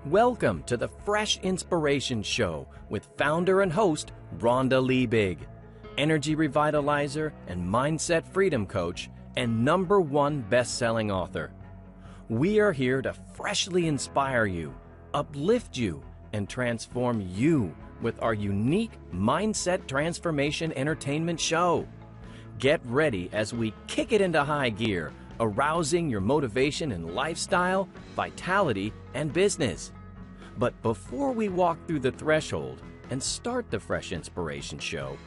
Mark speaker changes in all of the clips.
Speaker 1: Welcome to the Fresh Inspiration Show with founder and host Rhonda Liebig, energy revitalizer and mindset freedom coach and #1 best-selling author. We are here to freshly inspire you, uplift you, and transform you with our unique mindset transformation entertainment show. Get ready as we kick it into high gear, arousing your motivation in lifestyle, vitality, and business. But before we walk through the threshold and start the Fresh Inspiration Show,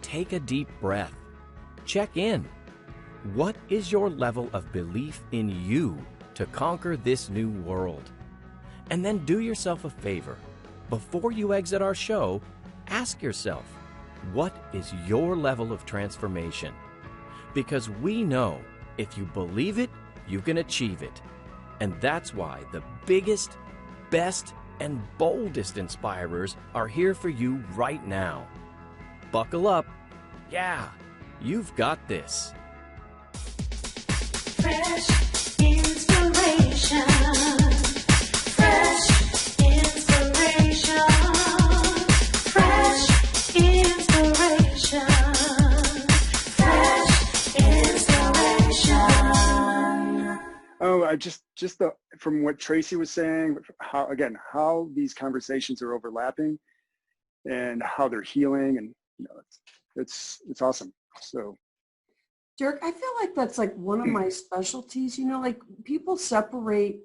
Speaker 1: take a deep breath. Check in. What is your level of belief in you to conquer this new world? And then do yourself a favor. Before you exit our show, ask yourself, what is your level of transformation? Because we know if you believe it, you can achieve it. And that's why the biggest, best, and boldest inspirers are here for you right now. Buckle up. Yeah, you've got this.
Speaker 2: Fresh inspiration. Fresh inspiration. Fresh inspiration. Fresh inspiration.
Speaker 3: Oh, from what Tracie was saying, how these conversations are overlapping and how they're healing, and it's awesome. So,
Speaker 4: Dirk, I feel like that's like one of my specialties. Like people separate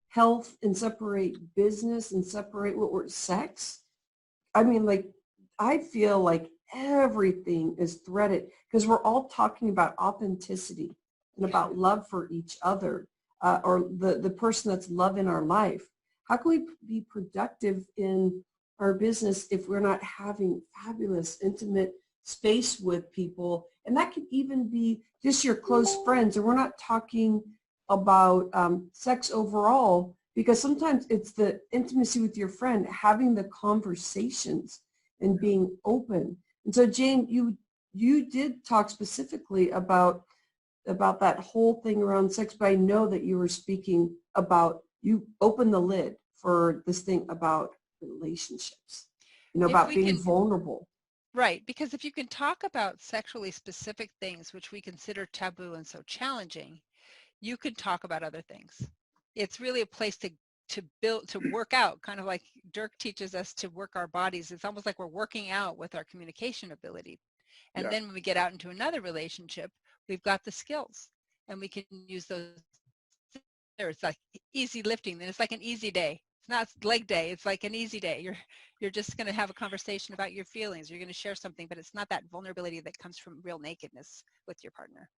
Speaker 4: health and separate business and separate sex. I mean, like I feel like everything is threaded because we're all talking about authenticity and about love for each other. Or the person that's love in our life. How can we be productive in our business if we're not having fabulous, intimate space with people? And that could even be just your close friends. And we're not talking about sex overall, because sometimes it's the intimacy with your friend, having the conversations and being open. And so, Jane, you did talk specifically about that whole thing around sex, but I know that you were speaking about, you opened the lid for this thing about relationships, about being vulnerable.
Speaker 5: Right, because if you can talk about sexually specific things, which we consider taboo and so challenging, you can talk about other things. It's really a place to build, to work out, kind of like Dirk teaches us to work our bodies. It's almost like we're working out with our communication ability. And then when we get out into another relationship, we've got the skills and we can use those. It's like easy lifting. Then it's like an easy day. It's not leg day. It's like an easy day. You're just going to have a conversation about your feelings. You're going to share something, but it's not that vulnerability that comes from real nakedness with your partner.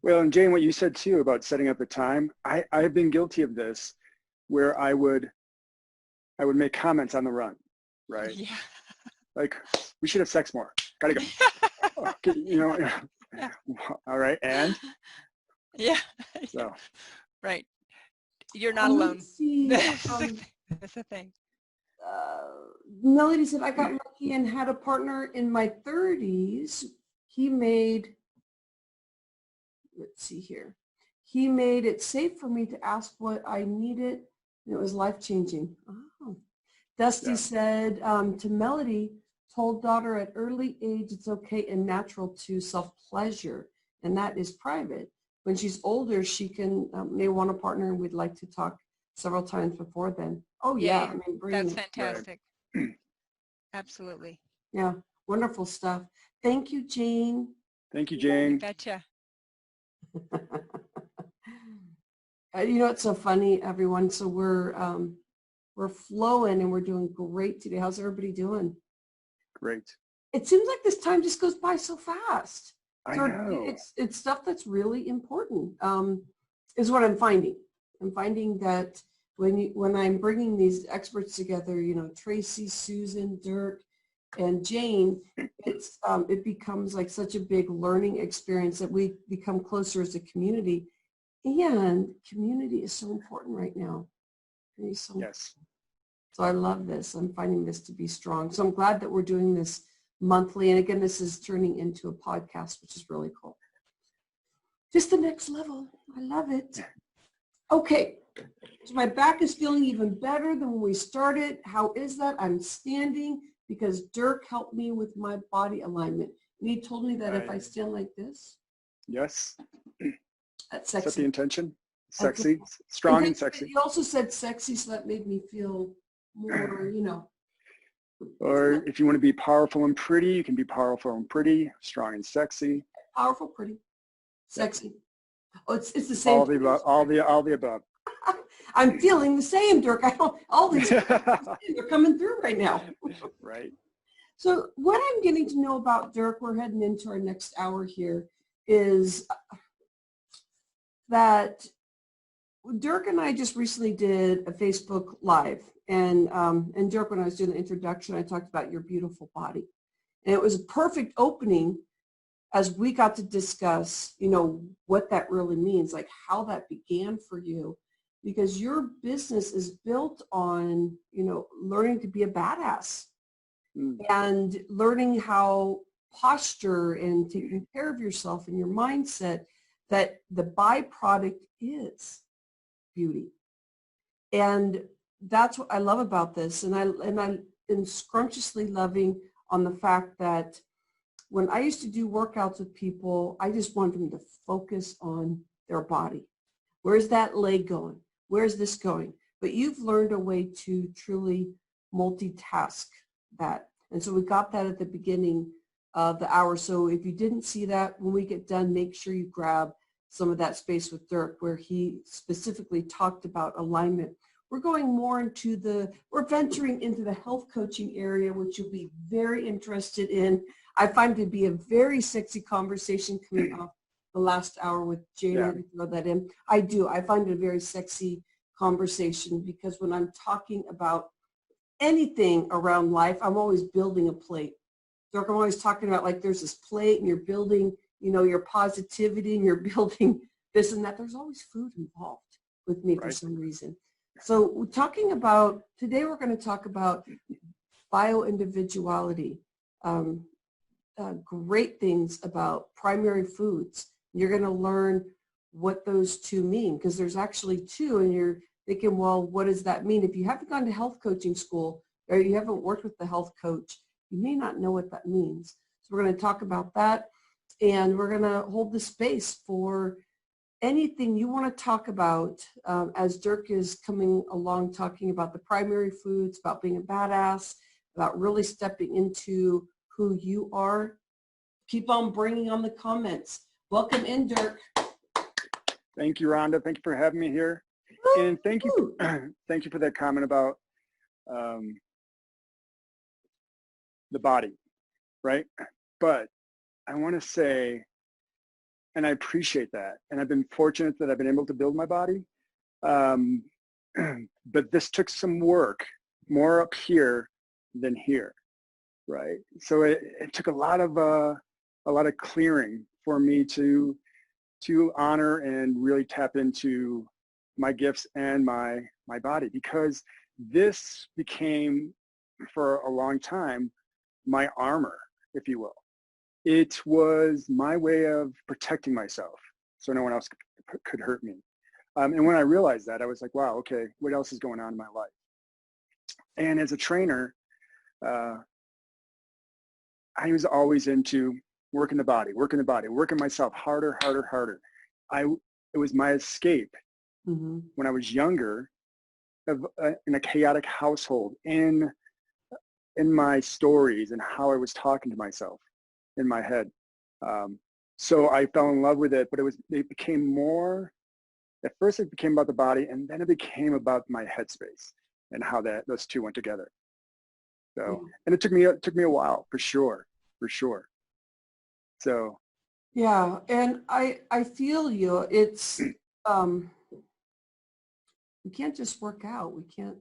Speaker 3: well, and Jane, what you said too about setting up the time, I've been guilty of this, where I would make comments on the run, right?
Speaker 5: Yeah.
Speaker 3: Like, we should have sex more. Gotta go. Okay,
Speaker 5: Yeah.
Speaker 3: All right, and
Speaker 5: Yeah.
Speaker 3: so
Speaker 5: Right. You're not alone.
Speaker 4: Let's see.
Speaker 5: That's the thing.
Speaker 4: Melody said, I got lucky and had a partner in my 30s. He made it safe for me to ask what I needed, and it was life-changing. Oh. Dusty said to Melody, told daughter at early age it's okay and natural to self-pleasure, and that is private. When she's older, she may want a partner, and we'd like to talk several times before then. Oh, yeah. I mean,
Speaker 5: that's fantastic. Right. Absolutely.
Speaker 4: Yeah, wonderful stuff. Thank you, Jane.
Speaker 3: Thank you, Jane.
Speaker 5: You betcha.
Speaker 4: It's so funny, everyone. So we're flowing and we're doing great today. How's everybody doing?
Speaker 3: Great.
Speaker 4: It seems like this time just goes by so fast.
Speaker 3: I know.
Speaker 4: It's stuff that's really important, is what I'm finding. I'm finding that when I'm bringing these experts together, Tracie, Susan, Dirk, and Jane, it becomes like such a big learning experience that we become closer as a community. And community is so important right now.
Speaker 3: Yes.
Speaker 4: So I love this. I'm finding this to be strong. So I'm glad that we're doing this monthly. And again, this is turning into a podcast, which is really cool. Just the next level. I love it. Okay. So my back is feeling even better than when we started. How is that? I'm standing because Dirk helped me with my body alignment. And he told me that if I
Speaker 3: Right.
Speaker 4: stand like this,
Speaker 3: Yes.
Speaker 4: that's
Speaker 3: Set the
Speaker 4: sexy.
Speaker 3: intention.
Speaker 4: That's
Speaker 3: Sexy,
Speaker 4: it.
Speaker 3: strong and sexy.
Speaker 4: He also said sexy, so that made me feel more, you know.
Speaker 3: Or if you want to be powerful and pretty, you can be powerful and pretty, strong and sexy.
Speaker 4: Powerful, pretty, sexy. Oh, it's the same.
Speaker 3: All the above. All the above.
Speaker 4: I'm feeling the same, Dirk. I don't, all these they're coming through right now.
Speaker 3: Right.
Speaker 4: So what I'm getting to know about Dirk, we're heading into our next hour here, is that Dirk and I just recently did a Facebook Live. And Dirk, when I was doing the introduction, I talked about your beautiful body. And it was a perfect opening as we got to discuss, you know, what that really means, like how that began for you. Because your business is built on, you know, learning to be a badass and learning how posture and taking care of yourself and your mindset, that the byproduct is beauty. And that's what I love about this. And I'm scrumptiously loving on the fact that when I used to do workouts with people, I just wanted them to focus on their body. Where's that leg going? Where's this going? But you've learned a way to truly multitask that. And so we got that at the beginning of the hour. So if you didn't see that, when we get done, make sure you grab some of that space with Dirk where he specifically talked about alignment. We're going more into we're venturing into the health coaching area, which you'll be very interested in. I find it to be a very sexy conversation coming off the last hour with Jane.
Speaker 3: Yeah.
Speaker 4: To throw that in. I do. I find it a very sexy conversation because when I'm talking about anything around life, I'm always building a plate. Dirk, I'm always talking about like there's this plate and you're building, you know, your positivity and you're building this and that. There's always food involved with me for some reason. So we're talking about, today we're going to talk about bio-individuality. Great things about primary foods. You're going to learn what those two mean because there's actually two and you're thinking, well, what does that mean? If you haven't gone to health coaching school or you haven't worked with the health coach, you may not know what that means. So we're going to talk about that and we're going to hold the space for anything you want to talk about as Dirk is coming along talking about the primary foods, about being a badass, about really stepping into who you are. Keep on bringing on the comments. Welcome in, Dirk.
Speaker 3: Thank you, Rhonda. Thank you for having me here. And thank you, thank you for that comment about the body, right? But I want to say, and I appreciate that. And I've been fortunate that I've been able to build my body. But this took some work, more up here than here, right? So it took a lot of clearing for me to honor and really tap into my gifts and my body, because this became for a long time my armor, if you will. It was my way of protecting myself so no one else could hurt me. And when I realized that, I was like, wow, okay, what else is going on in my life? And as a trainer, I was always into working the body, working myself harder. It was my escape when I was younger in a chaotic household, in my stories and how I was talking to myself in my head. So I fell in love with it, but it became more, at first it became about the body, and then it became about my headspace and how those two went together. So, and it took me a while, for sure. So.
Speaker 4: Yeah, and I feel you. It's, we can't just work out. We can't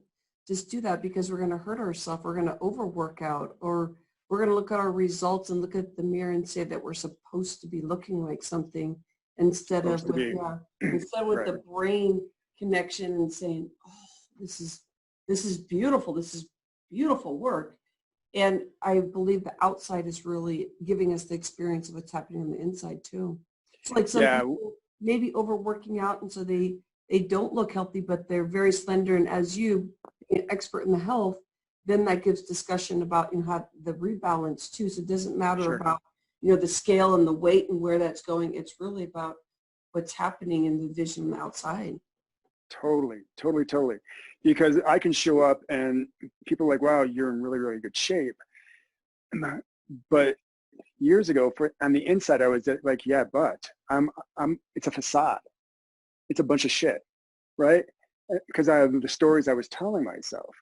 Speaker 4: just do that because we're going to hurt ourselves. We're going to overwork out, or we're going to look at our results and look at the mirror and say that we're supposed to be looking like something instead of with the brain connection and saying, oh, this is beautiful. This is beautiful work. And I believe the outside is really giving us the experience of what's happening on the inside too. It's like some people maybe overworking out, and so they they don't look healthy, but they're very slender. And as you, being an expert in the health, then that gives discussion about, how the rebalance too. So it doesn't matter
Speaker 3: Sure.
Speaker 4: about, the scale and the weight and where that's going. It's really about what's happening in the vision outside.
Speaker 3: Totally. Because I can show up and people are like, wow, you're in really, really good shape. But years ago, on the inside, I was like, yeah, but it's a facade. It's a bunch of shit, right? Because I have the stories I was telling myself,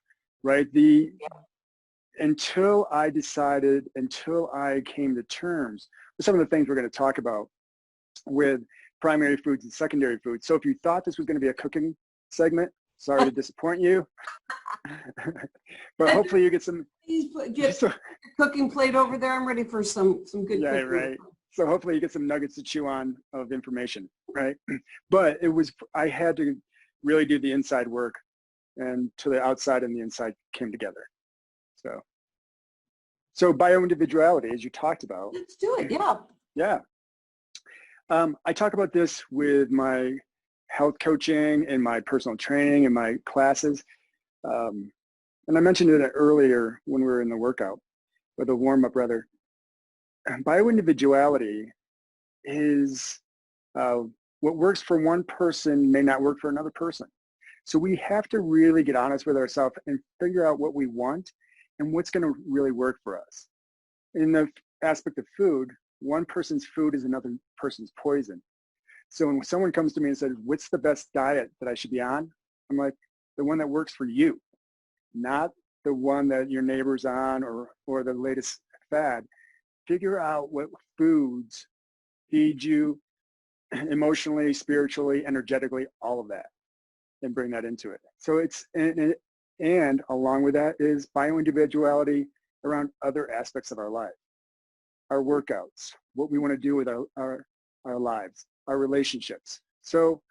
Speaker 3: right? Until I came to terms with some of the things we're going to talk about with primary foods and secondary foods. So if you thought this was going to be a cooking segment, sorry to disappoint you, but hopefully you get some.
Speaker 4: Please get your cooking plate over there. I'm ready for some good
Speaker 3: Yeah,
Speaker 4: cooking.
Speaker 3: right. So hopefully you get some nuggets to chew on of information, right? But I had to really do the inside work, and to the outside and the inside came together. So bioindividuality, as you talked about.
Speaker 4: Let's do it. Yeah.
Speaker 3: Yeah. I talk about this with my health coaching and my personal training and my classes. And I mentioned it earlier when we were in the workout, or the warm-up rather. Bioindividuality is what works for one person may not work for another person. So we have to really get honest with ourselves and figure out what we want and what's going to really work for us. In the aspect of food, one person's food is another person's poison. So when someone comes to me and says, what's the best diet that I should be on? I'm like, the one that works for you, not the one that your neighbor's on or the latest fad. Figure out what foods feed you emotionally, spiritually, energetically, all of that, and bring that into it. So and along with that is bioindividuality around other aspects of our life, our workouts, what we want to do with our lives, our relationships. So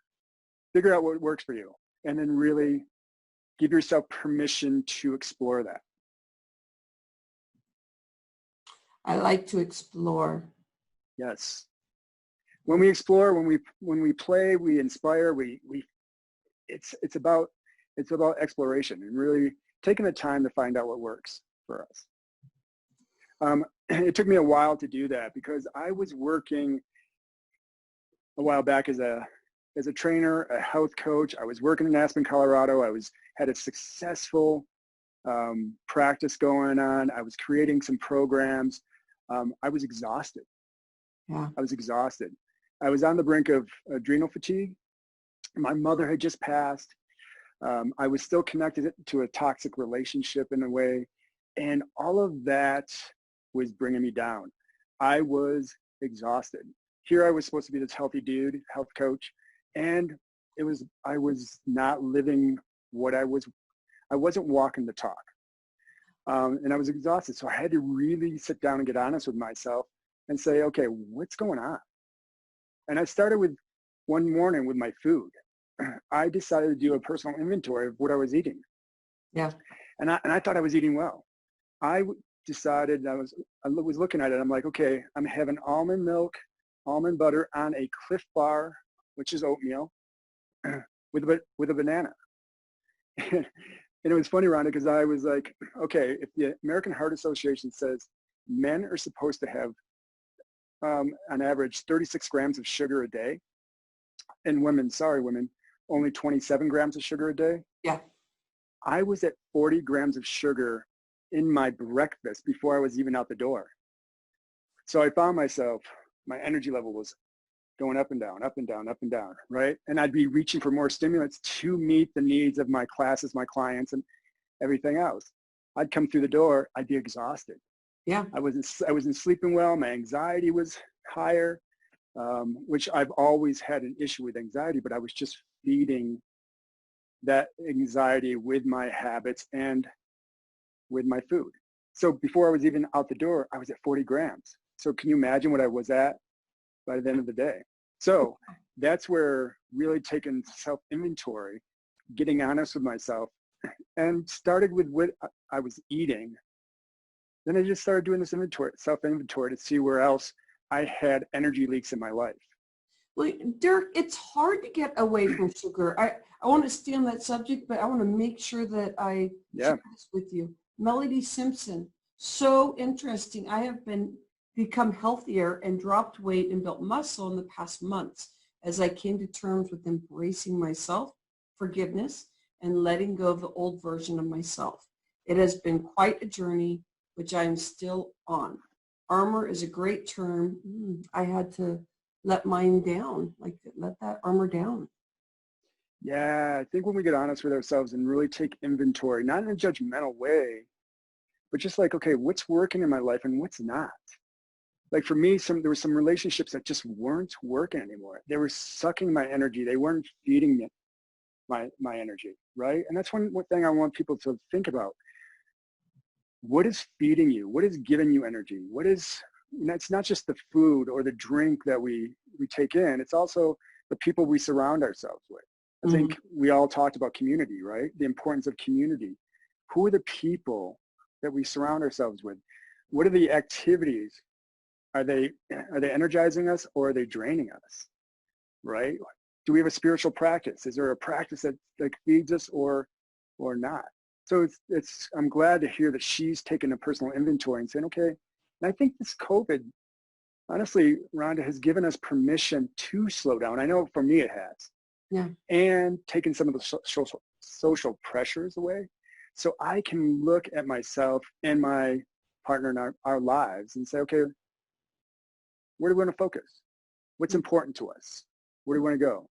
Speaker 3: figure out what works for you, and then really give yourself permission to explore that.
Speaker 4: I like to explore.
Speaker 3: Yes. When we explore, when we play, we inspire, it's about exploration and really taking the time to find out what works for us. It took me a while to do that because I was working a while back as a trainer, a health coach. I was working in Aspen, Colorado. Had a successful practice going on. I was creating some programs. I was exhausted.
Speaker 4: Yeah.
Speaker 3: I was exhausted. I was on the brink of adrenal fatigue. My mother had just passed. I was still connected to a toxic relationship in a way. And all of that was bringing me down. I was exhausted. Here I was supposed to be this healthy dude, health coach. And I was not living what I wasn't walking the talk. And I was exhausted. So I had to really sit down and get honest with myself and say, okay, what's going on? And I started with one morning with my food. I decided to do a personal inventory of what I was eating.
Speaker 4: Yeah.
Speaker 3: And I thought I was eating well. I decided I was looking at it. I'm like, okay, I'm having almond milk, almond butter on a Cliff Bar, which is oatmeal, with a banana. And it was funny, Rhonda, because I was like, okay, if the American Heart Association says men are supposed to have, on average, 36 grams of sugar a day, and women, only 27 grams of sugar a day.
Speaker 4: Yeah.
Speaker 3: I was at 40 grams of sugar in my breakfast before I was even out the door. So I found myself, my energy level was going up and down, up and down, up and down, right? And I'd be reaching for more stimulants to meet the needs of my classes, my clients, and everything else. I'd come through the door, I'd be exhausted.
Speaker 4: Yeah.
Speaker 3: I wasn't sleeping well. My anxiety was higher, which I've always had an issue with anxiety, but I was just feeding that anxiety with my habits and with my food. So before I was even out the door, I was at 40 grams. So can you imagine what I was at by the end of the day? So that's where really taking self-inventory, getting honest with myself, and started with what I was eating. Then I just started doing this self-inventory to see where else I had energy leaks in my life.
Speaker 4: Well, Dirk, it's hard to get away from sugar. I want to stay on that subject, but I want to make sure that I
Speaker 3: Yeah.
Speaker 4: share this with you. Melody Simpson, so interesting. I have become healthier and dropped weight and built muscle in the past months as I came to terms with embracing myself, forgiveness, and letting go of the old version of myself. It has been quite a journey, which I am still on. Armor is a great term. I had to let mine down, like let that armor down.
Speaker 3: Yeah, I think when we get honest with ourselves and really take inventory, not in a judgmental way, but just like, okay, what's working in my life and what's not? Like for me, there were some relationships that just weren't working anymore. They were sucking my energy. They weren't feeding me my energy, right? And that's one thing I want people to think about. What is feeding you? What is giving you energy? What is, it's not just the food or the drink that we take in. It's also the people we surround ourselves with. I think we all talked about community, right? The importance of community. Who are the people that we surround ourselves with? What are the activities? Are they energizing us or are they draining us, right? Do we have a spiritual practice? Is there a practice that feeds us or not? So I'm glad to hear that she's taken a personal inventory and saying, okay, and I think this COVID, honestly, Rhonda, has given us permission to slow down. I know for me it has.
Speaker 4: Yeah.
Speaker 3: And taken some of the social pressures away. So I can look at myself and my partner in our lives and say, okay, where do we want to focus? What's important to us? Where do we want to go?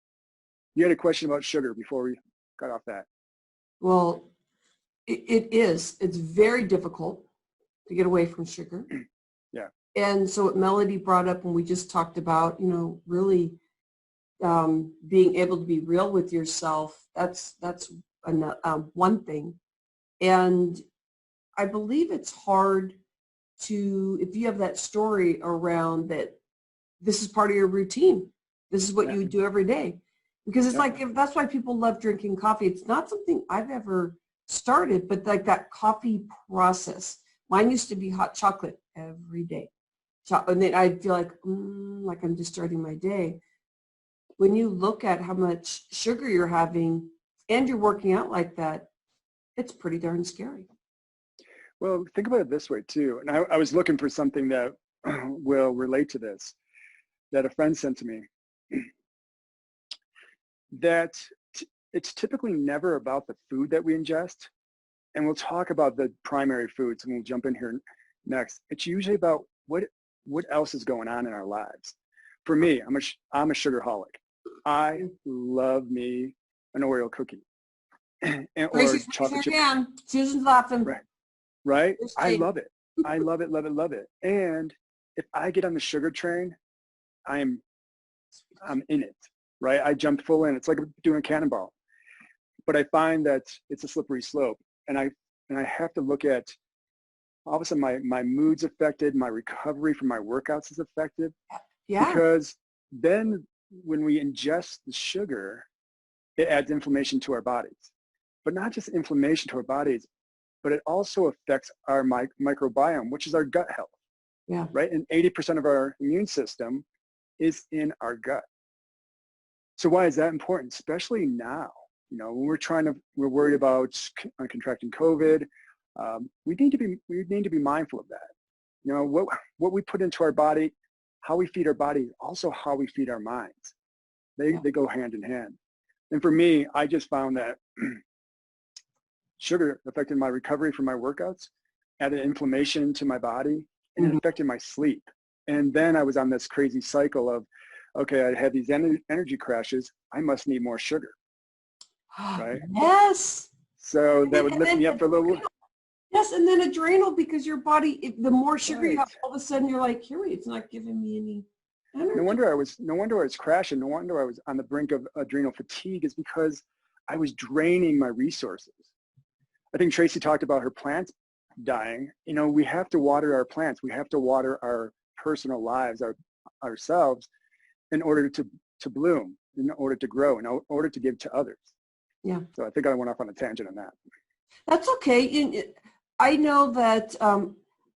Speaker 3: You had a question about sugar before we got off that.
Speaker 4: Well, it's very difficult to get away from sugar.
Speaker 3: Yeah.
Speaker 4: And so what Melody brought up when we just talked about, really being able to be real with yourself, that's one thing. And I believe it's hard if you have that story around that this is part of your routine, this is what you do every day. Because it's like, that's why people love drinking coffee. It's not something I've ever started, but like that coffee process. Mine used to be hot chocolate every day. And then I'd feel like I'm just starting my day. When you look at how much sugar you're having and you're working out like that, it's pretty darn scary.
Speaker 3: Well, think about it this way too. And I was looking for something that will relate to this, that a friend sent to me. That it's typically never about the food that we ingest. And we'll talk about the primary foods and we'll jump in here next. It's usually about what else is going on in our lives. For me, I'm a sugarholic. I love me an Oreo cookie or chocolate chip.
Speaker 4: Susan's laughing.
Speaker 3: Right? I love it. I love it, love it, love it. And if I get on the sugar train, I'm in it, right? I jump full in. It's like doing a cannonball. But I find that it's a slippery slope. And I have to look at, all of a sudden my mood's affected, my recovery from my workouts is affected.
Speaker 4: Yeah.
Speaker 3: Because then when we ingest the sugar, it adds inflammation to our bodies. But not just inflammation to our bodies, but it also affects our microbiome, which is our gut health.
Speaker 4: Yeah.
Speaker 3: Right? And 80% of our immune system is in our gut. So why is that important? Especially now, when we're worried about contracting COVID, we need to be mindful of that. What we put into our body, how we feed our body, also how we feed our minds. They go hand in hand. And for me, I just found that sugar affected my recovery from my workouts, added inflammation to my body, and it affected my sleep. And then I was on this crazy cycle of, okay, I had these energy crashes. I must need more sugar, right?
Speaker 4: Yes.
Speaker 3: So that would lift me up for a little.
Speaker 4: Yes, and then adrenal, because your body, the more sugar you have, all of a sudden you're like, here, it's not giving me any energy.
Speaker 3: No wonder I was crashing. No wonder I was on the brink of adrenal fatigue, is because I was draining my resources. I think Tracie talked about her plants dying. We have to water our plants. We have to water our personal lives, ourselves, in order to bloom, in order to grow, in order to give to others.
Speaker 4: Yeah.
Speaker 3: So I think I went off on a tangent on that.
Speaker 4: That's okay. I know that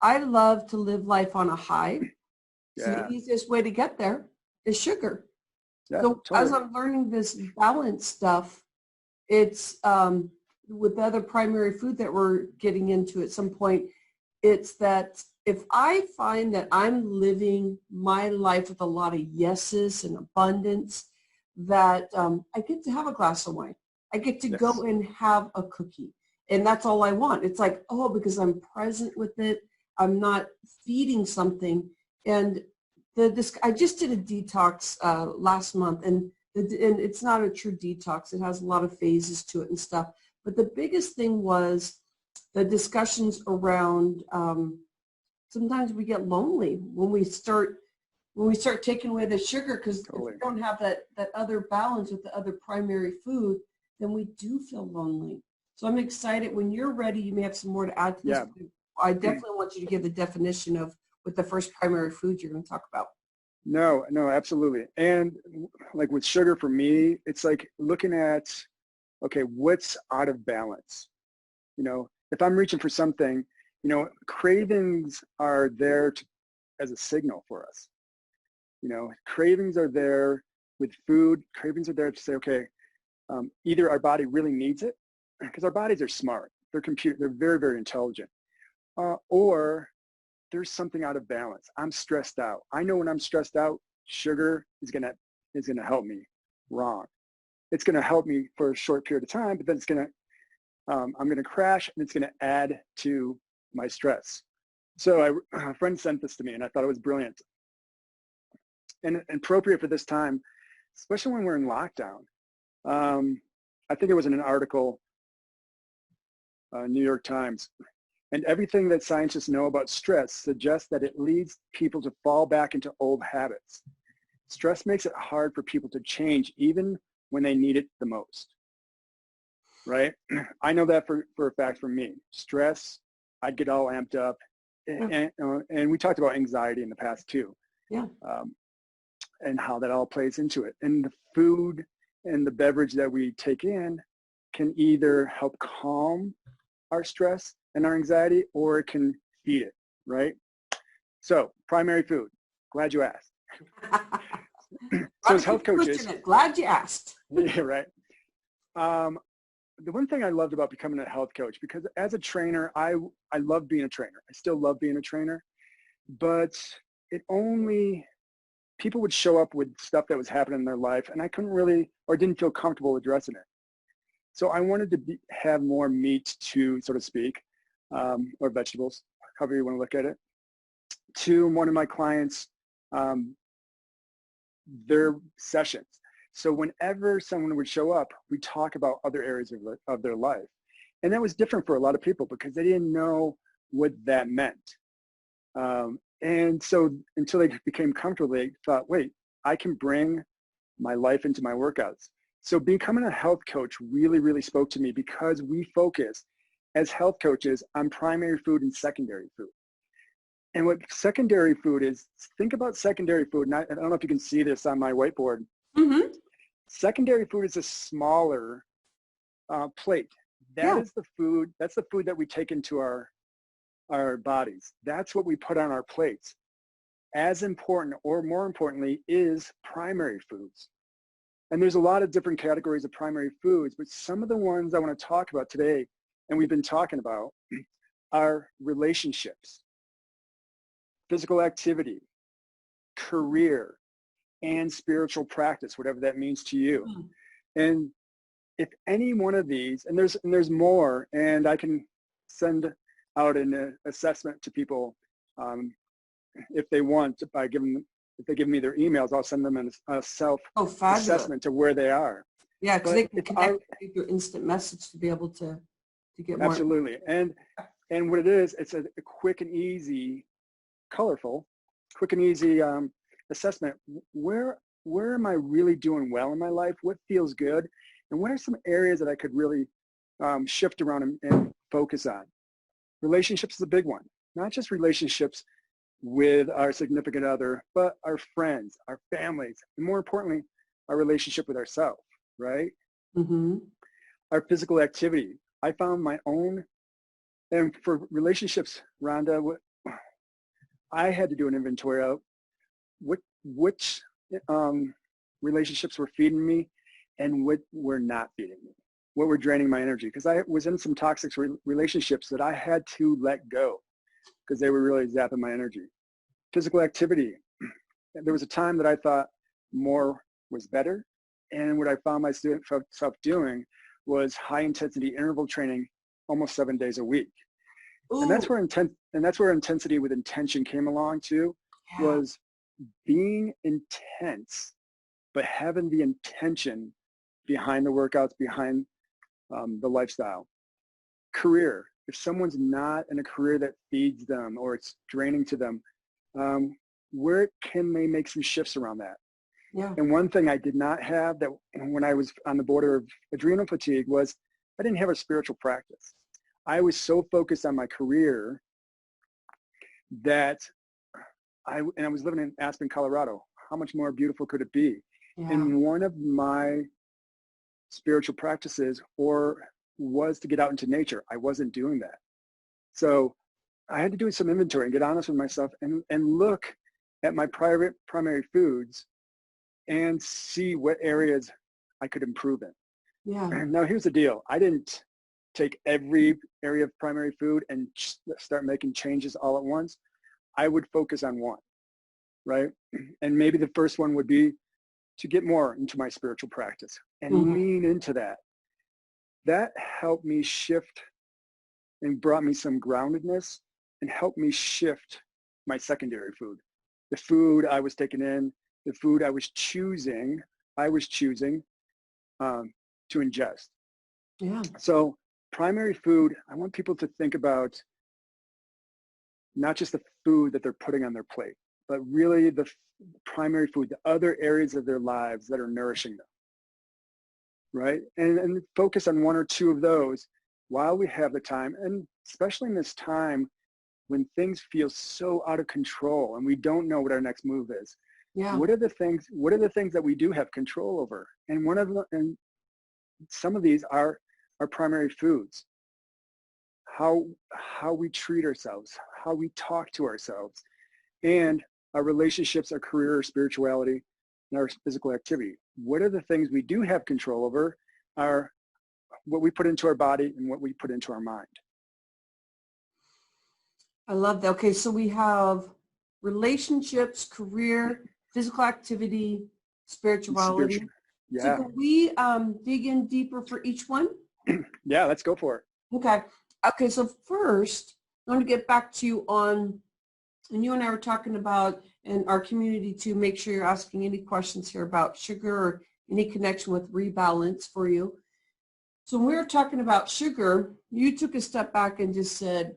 Speaker 4: I love to live life on a high. So the easiest way to get there is sugar.
Speaker 3: Yeah,
Speaker 4: So as
Speaker 3: totally.
Speaker 4: I'm learning this balance stuff, it's with the other primary food that we're getting into at some point, it's that if I find that I'm living my life with a lot of yeses and abundance, that I get to have a glass of wine. I get to go
Speaker 3: Yes.
Speaker 4: and have a cookie. And that's all I want. It's like, oh, because I'm present with it. I'm not feeding something. And I just did a detox last month, and it's not a true detox. It has a lot of phases to it and stuff. But the biggest thing was the discussions around sometimes we get lonely when we start taking away the sugar, because if
Speaker 3: Totally.
Speaker 4: we don't have that other balance with the other primary food, then we do feel lonely. So I'm excited. When you're ready, you may have some more to add to this.
Speaker 3: Yeah.
Speaker 4: I definitely want you to give the definition of what the first primary food you're going to talk about.
Speaker 3: No, absolutely. And like with sugar for me, it's like looking at, okay, what's out of balance? You know, if I'm reaching for something, you know, cravings are there as a signal for us. You know, cravings are there with food. Cravings are there to say, okay, either our body really needs it, because our bodies are smart. They're very, very intelligent. Or there's something out of balance. I'm stressed out. I know when I'm stressed out, sugar is gonna help me. Wrong. It's gonna help me for a short period of time, but then I'm gonna crash, and it's gonna add to my stress. So a friend sent this to me, and I thought it was brilliant and appropriate for this time, especially when we're in lockdown. I think it was in an article, New York Times. And everything that scientists know about stress suggests that it leads people to fall back into old habits. Stress makes it hard for people to change even when they need it the most, right? I know that for a fact for me. Stress, I'd get all amped up. And we talked about anxiety in the past too.
Speaker 4: Yeah.
Speaker 3: And how that all plays into it. And the food and the beverage that we take in can either help calm our stress and our anxiety, or it can feed it, right? So primary food, glad you asked. So as health coaches,
Speaker 4: glad you asked.
Speaker 3: yeah, right. The one thing I loved about becoming a health coach, because as a trainer, I love being a trainer. I still love being a trainer, but people would show up with stuff that was happening in their life, and I couldn't really, or didn't feel comfortable addressing it. So I wanted to have more meat to, so to speak, or vegetables, however you want to look at it, to one of my clients, their sessions. So whenever someone would show up, we talk about other areas of their life. And that was different for a lot of people because they didn't know what that meant. And so until they became comfortable, they thought, wait, I can bring my life into my workouts. So becoming a health coach really, really spoke to me because we focus as health coaches on primary food and secondary food. And what secondary food is, think about secondary food. And I don't know if you can see this on my whiteboard.
Speaker 4: Mm-hmm.
Speaker 3: Secondary food is a smaller plate. That is the food. That's the food that we take into our bodies. That's what we put on our plates. As important, or more importantly, is primary foods. And there's a lot of different categories of primary foods, but some of the ones I want to talk about today, and we've been talking about, are relationships, physical activity, career, and spiritual practice, whatever that means to you. And if any one of these, and there's more, and I can send out an assessment to people if they want, if they give me their emails, I'll send them a self-assessment to where they are.
Speaker 4: Yeah, because they can connect with your instant message to be able to get more.
Speaker 3: Absolutely. And what it is, it's a quick and easy, colorful, quick and easy assessment. Where am I really doing well in my life? What feels good? And what are some areas that I could really shift around and focus on? Relationships is a big one. Not just relationships with our significant other, but our friends, our families, and more importantly, our relationship with ourselves, right?
Speaker 4: Mm-hmm.
Speaker 3: Our physical activity. I found my own, and for relationships, Rhonda, I had to do an inventory of which relationships were feeding me and what were not feeding me, what were draining my energy. Because I was in some toxic relationships that I had to let go because they were really zapping my energy. Physical activity. There was a time that I thought more was better. And what I found myself doing was high intensity interval training almost 7 days a week.
Speaker 4: Ooh,
Speaker 3: And that's where intensity with intention came along too,
Speaker 4: yeah.
Speaker 3: was being intense, but having the intention behind the workouts, behind the lifestyle. Career. If someone's not in a career that feeds them or it's draining to them, where can they make some shifts around that?
Speaker 4: Yeah.
Speaker 3: And one thing I did not have that when I was on the border of adrenal fatigue was I didn't have a spiritual practice. I was so focused on my career that I was living in Aspen, Colorado. How much more beautiful could it be?
Speaker 4: Yeah.
Speaker 3: And one of my spiritual practices was to get out into nature. I wasn't doing that. So I had to do some inventory and get honest with myself and look at my primary foods and see what areas I could improve in.
Speaker 4: Yeah.
Speaker 3: Now, here's the deal. I didn't take every area of primary food and start making changes all at once. I would focus on one, right? And maybe the first one would be to get more into my spiritual practice and lean into that. That helped me shift and brought me some groundedness and helped me shift my secondary food. The food I was taking in, the food I was choosing to ingest.
Speaker 4: Yeah.
Speaker 3: So primary food, I want people to think about not just the food that they're putting on their plate, but really the primary food, the other areas of their lives that are nourishing them, right? And focus on one or two of those while we have the time, and especially in this time when things feel so out of control and we don't know what our next move is.
Speaker 4: Yeah.
Speaker 3: What are the things that we do have control over? And one of them, and some of these are our primary foods. How we treat ourselves, how we talk to ourselves, and our relationships, our career, our spirituality, and our physical activity. What are the things we do have control over are what we put into our body and what we put into our mind.
Speaker 4: I love that. Okay, so we have relationships, career, physical activity, spirituality.
Speaker 3: Yeah.
Speaker 4: So can we dig in deeper for each one?
Speaker 3: Yeah, let's go for it.
Speaker 4: Okay. Okay, so first, I want to get back to you on, and you and I were talking about, and our community too, make sure you're asking any questions here about sugar or any connection with rebalance for you. So when we were talking about sugar, you took a step back and just said,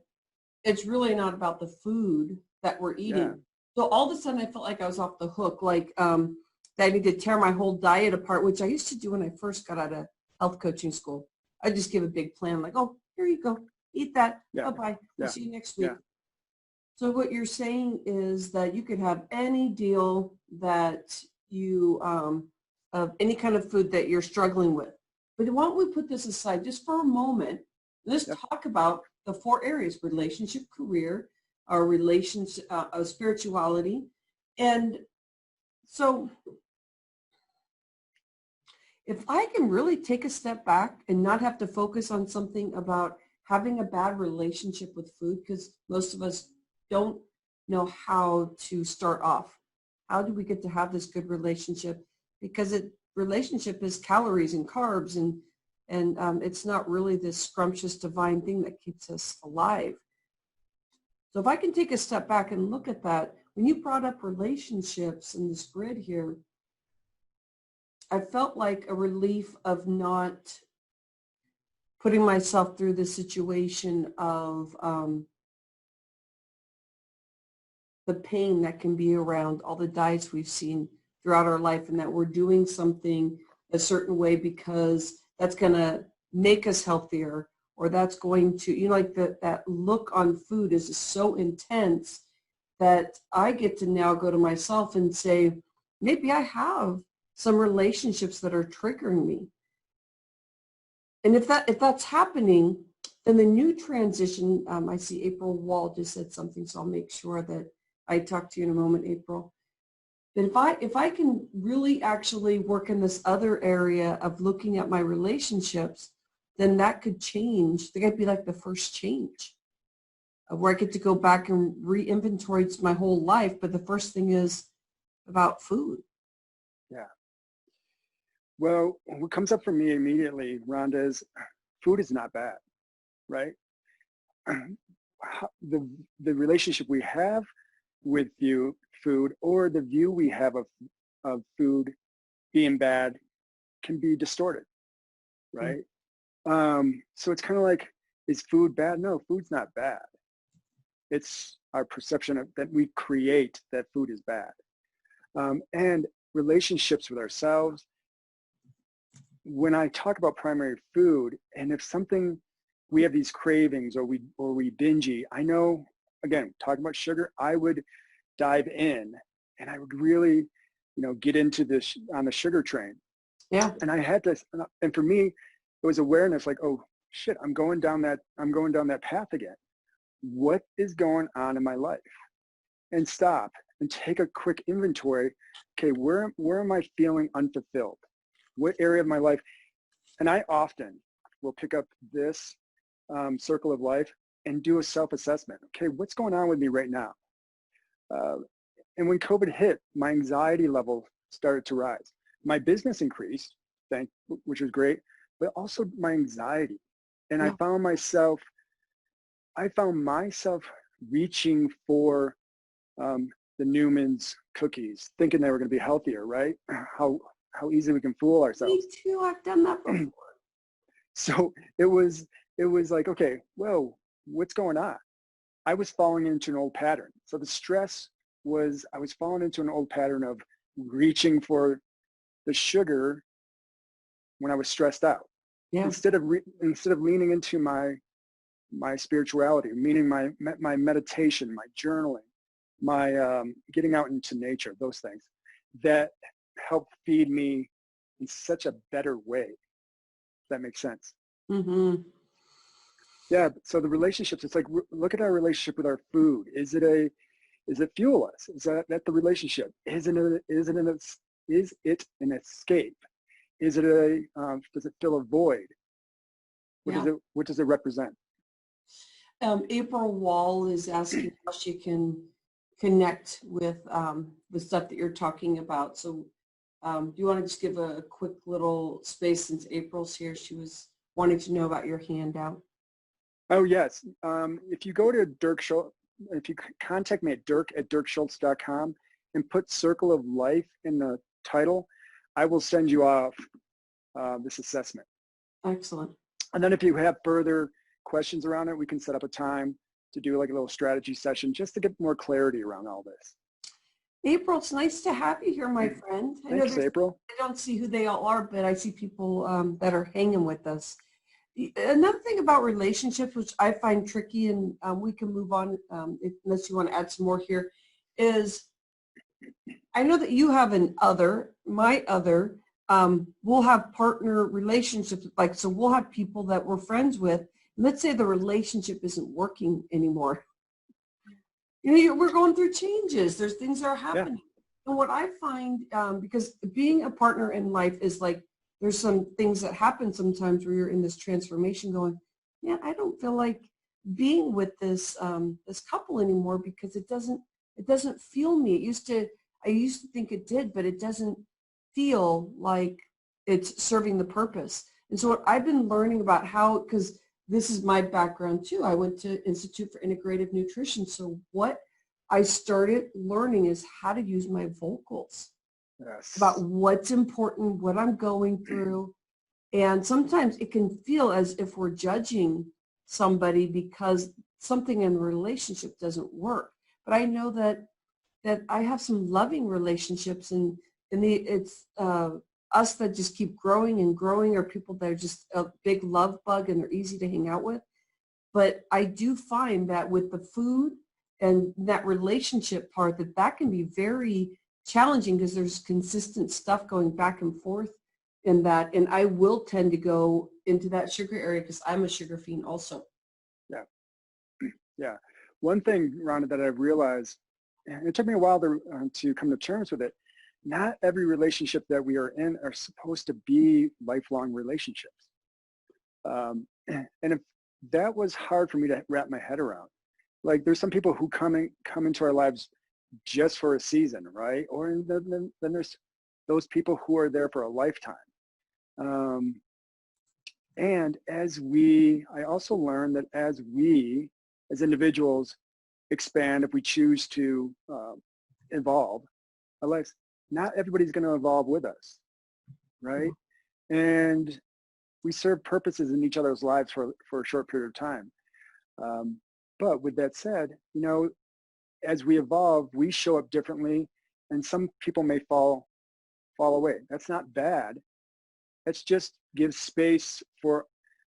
Speaker 4: it's really not about the food that we're eating.
Speaker 3: Yeah.
Speaker 4: So all of a sudden I felt like I was off the hook, like that I need to tear my whole diet apart, which I used to do when I first got out of health coaching school. I just give a big plan, like, oh, here you go, eat that,
Speaker 3: Yeah.
Speaker 4: bye-bye,
Speaker 3: Yeah.
Speaker 4: I'll see you next week.
Speaker 3: Yeah.
Speaker 4: So what you're saying is that you could have any deal that you, of any kind of food that you're struggling with. But why don't we put this aside just for a moment? Let's talk about the 4 areas: relationship, career, our relationship, spirituality. And so if I can really take a step back and not have to focus on something about having a bad relationship with food, because most of us don't know how to start off. How do we get to have this good relationship? Because relationship is calories and carbs, and it's not really this scrumptious divine thing that keeps us alive. So if I can take a step back and look at that, when you brought up relationships in this grid here, I felt like a relief of not putting myself through the situation of the pain that can be around all the diets we've seen throughout our life, and that we're doing something a certain way because that's going to make us healthier, or that's going to, you know, like that look on food is so intense that I get to now go to myself and say, maybe I have some relationships that are triggering me. And if that's happening, then the new transition, I see April Wall just said something, so I'll make sure that I talk to you in a moment, April. But if I can really actually work in this other area of looking at my relationships, then that could change. That could be like the first change of where I get to go back and re-inventory my whole life. But the first thing is about food.
Speaker 3: Yeah. Well, what comes up for me immediately, Rhonda, is food is not bad, right? The relationship we have with food, or the view we have of food being bad can be distorted, right? So it's kind of like, is food bad? No, food's not bad. It's our perception that we create that food is bad. And relationships with ourselves. When I talk about primary food, and if something, we have these cravings or we binge, I know, again, talking about sugar, I would dive in and I would really, get into this on the sugar train.
Speaker 4: Yeah.
Speaker 3: And I had to, and for me, it was awareness, like, oh shit, I'm going down that path again. What is going on in my life? And stop and take a quick inventory. Okay, where am I feeling unfulfilled? What area of my life? And I often will pick up this circle of life and do a self-assessment. Okay, what's going on with me right now? And when COVID hit, my anxiety level started to rise. My business increased, which was great, but also my anxiety. And I found myself reaching for the Newman's cookies, thinking they were going to be healthier, right? How easy we can fool ourselves.
Speaker 4: Me too. I've done that before.
Speaker 3: So it was like, okay, whoa, what's going on? I was falling into an old pattern. So the stress was, I was falling into an old pattern of reaching for the sugar when I was stressed out.
Speaker 4: Yeah.
Speaker 3: Instead of leaning into my spirituality, meaning my meditation, my journaling, my getting out into nature, those things that help feed me in such a better way. If that makes sense.
Speaker 4: Mm-hmm.
Speaker 3: Yeah. So the relationships, it's like, look at our relationship with our food. Is it fuel us? Is that the relationship? Is it an escape? Is it does it fill a void? What does it represent?
Speaker 4: April Wall is asking how she can connect with the stuff that you're talking about. So do you want to just give a quick little space since April's here? She was wanting to know about your handout.
Speaker 3: Oh, yes. If you go to Dirk Schultz, if you contact me at dirk@dirkschultz.com and put Circle of Life in the title, I will send you off this assessment.
Speaker 4: Excellent.
Speaker 3: And then if you have further questions around it, we can set up a time to do like a little strategy session just to get more clarity around all this.
Speaker 4: April, it's nice to have you here, my friend.
Speaker 3: Thanks, April.
Speaker 4: I don't see who they all are, but I see people that are hanging with us. Another thing about relationships, which I find tricky, and we can move on unless you want to add some more here, is I know that you have an other, my other, we'll have partner relationships, like, so we'll have people that we're friends with. Let's say the relationship isn't working anymore. We're going through changes. There's things that are happening. Yeah. And what I find, because being a partner in life is like, there's some things that happen sometimes where you're in this transformation going, man, I don't feel like being with this this couple anymore because it doesn't feel me. I used to think it did, but it doesn't feel like it's serving the purpose. And so what I've been learning about how, because this is my background too, I went to Institute for Integrative Nutrition. So what I started learning is how to use my vocals. Yes. About what's important, what I'm going through. And sometimes it can feel as if we're judging somebody because something in the relationship doesn't work. But I know that I have some loving relationships, and it's us that just keep growing and growing, or people that are just a big love bug and they're easy to hang out with. But I do find that with the food and that relationship part, that can be very challenging because there's consistent stuff going back and forth in that. And I will tend to go into that sugar area because I'm a sugar fiend also.
Speaker 3: Yeah. Yeah. One thing, Rhonda, that I've realized, and it took me a while to come to terms with it, not every relationship that we are in are supposed to be lifelong relationships. And if that was hard for me to wrap my head around, like there's some people who come into our lives just for a season, right? Or then there's those people who are there for a lifetime. And I also learned that as we, as individuals, expand, if we choose to evolve our lives, not everybody's going to evolve with us, right? And we serve purposes in each other's lives for a short period of time. But with that said, you know, as we evolve, we show up differently, and some people may fall away. That's not bad. That's just gives space for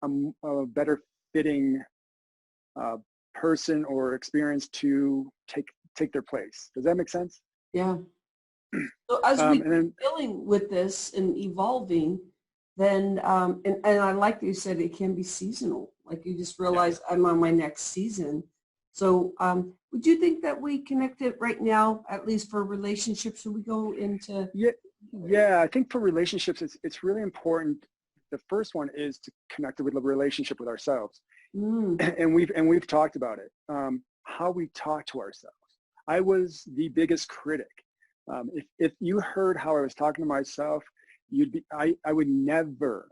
Speaker 3: a better fitting person or experience to take their place. Does that make sense?
Speaker 4: Yeah. So as we
Speaker 3: and then,
Speaker 4: dealing with this and evolving, then and I like that you said it can be seasonal. Like you just realize I'm on my next season. So would you think that we connected right now, at least for relationships, should we go into?
Speaker 3: Yeah, I think for relationships, it's really important. The first one is to connect with a relationship with ourselves. And we've talked about it, how we talk to ourselves. I was the biggest critic. If you heard how I was talking to myself, I would never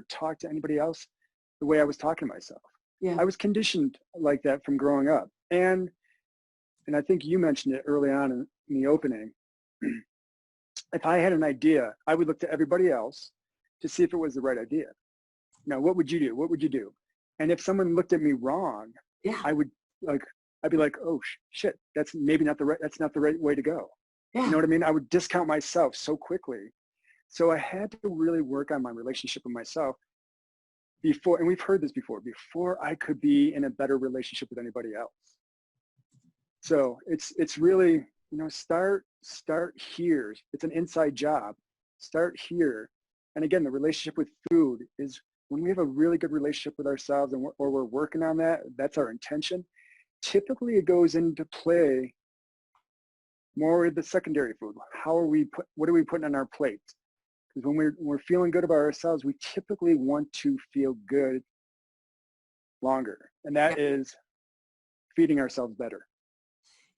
Speaker 3: talk to anybody else the way I was talking to myself.
Speaker 4: Yeah.
Speaker 3: I was conditioned like that from growing up. And I think you mentioned it early on in the opening. If I had an idea, I would look to everybody else to see if it was the right idea. Now, what would you do? What would you do? And if someone looked at me wrong, I'd be like, oh shit, that's not the right way to go.
Speaker 4: Yeah.
Speaker 3: You know what I mean? I would discount myself so quickly. So I had to really work on my relationship with myself before, and we've heard this before I could be in a better relationship with anybody else. So it's really, you know, start here. It's an inside job. Start here. And again, the relationship with food is when we have a really good relationship with ourselves or we're working on that, that's our intention. Typically it goes into play more with the secondary food. What are we putting on our plate? Because when we're feeling good about ourselves, we typically want to feel good longer. And that is feeding ourselves better.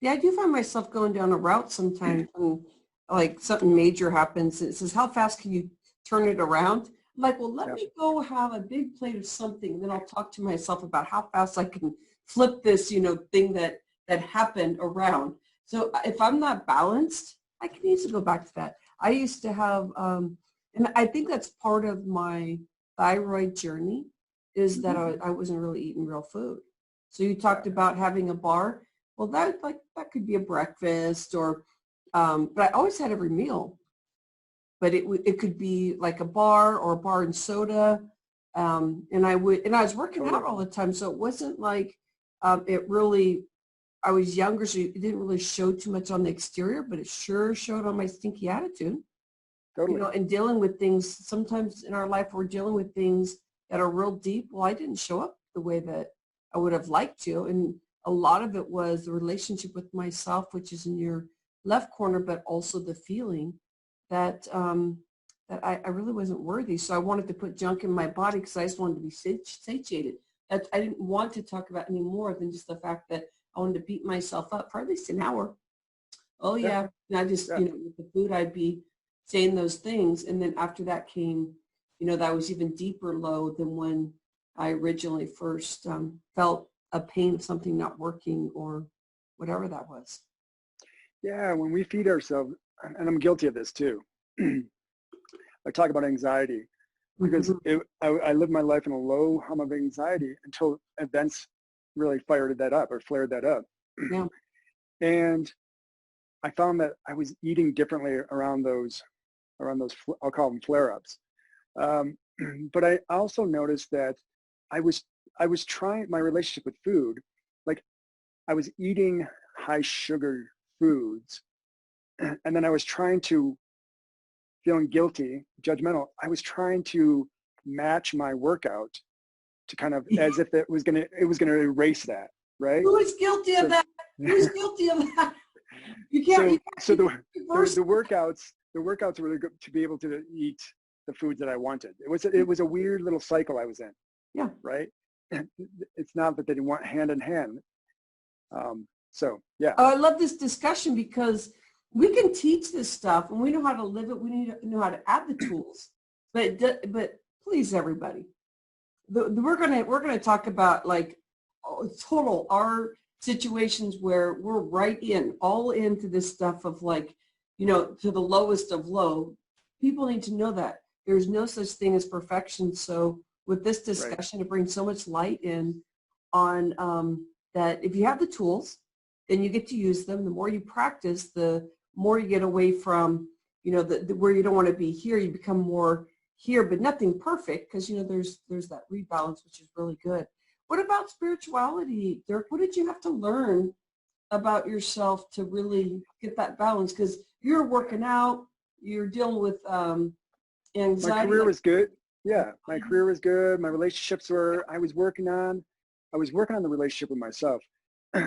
Speaker 4: Yeah, I do find myself going down a route sometimes when like something major happens. It says, how fast can you turn it around? I'm like, well, let me go have a big plate of something. And then I'll talk to myself about how fast I can flip this, you know, thing that happened around. So if I'm not balanced, I can easily go back to that. I used to have, and I think that's part of my thyroid journey is that I wasn't really eating real food. So you talked about having a bar. Well, that could be a breakfast or, but I always had every meal. But it could be like a bar or a bar and soda, and I was working out all the time, so it wasn't like it really. I was younger, so it didn't really show too much on the exterior, but it sure showed on my stinky attitude.
Speaker 3: Totally.
Speaker 4: You know, and dealing with things. Sometimes in our life, we're dealing with things that are real deep. Well, I didn't show up the way that I would have liked to, and a lot of it was the relationship with myself, which is in your left corner, but also the feeling that I really wasn't worthy. So I wanted to put junk in my body because I just wanted to be satiated. I didn't want to talk about any more than just the fact that I wanted to beat myself up for at least an hour. Oh yeah. And I just, you know, with the food, I'd be saying those things. And then after that came, you know, that was even deeper low than when I originally first felt a pain of something not working or whatever that was.
Speaker 3: Yeah, when we feed ourselves, and I'm guilty of this too. I talk about anxiety because I lived my life in a low hum of anxiety until events really fired that up or flared that up.
Speaker 4: Yeah.
Speaker 3: And I found that I was eating differently around those, I'll call them flare-ups. But I also noticed that I was trying my relationship with food, like I was eating high sugar foods, and then I was feeling guilty, judgmental. I was trying to match my workout to kind of as if it was gonna erase that, right?
Speaker 4: Who is guilty of that? Who's guilty of that? You can't.
Speaker 3: So the
Speaker 4: reverse.
Speaker 3: workouts were good to be able to eat the foods that I wanted. It was a weird little cycle I was in.
Speaker 4: Yeah.
Speaker 3: Right. It's not that they didn't want hand in hand. So yeah.
Speaker 4: Oh, I love this discussion because we can teach this stuff and we know how to live it. We need to know how to add the tools. But please, everybody, we're gonna talk about like total our situations where we're all into this stuff of like, to the lowest of low. People need to know that there's no such thing as perfection. So with this discussion, it brings so much light in on that if you have the tools, then you get to use them. The more you practice, the more you get away from, where you don't want to be here, you become more here, but nothing perfect because, there's that rebalance, which is really good. What about spirituality, Dirk? What did you have to learn about yourself to really get that balance? Because you're working out, you're dealing with anxiety.
Speaker 3: My career was good. Yeah, my career was good. My relationships I was working on the relationship with myself.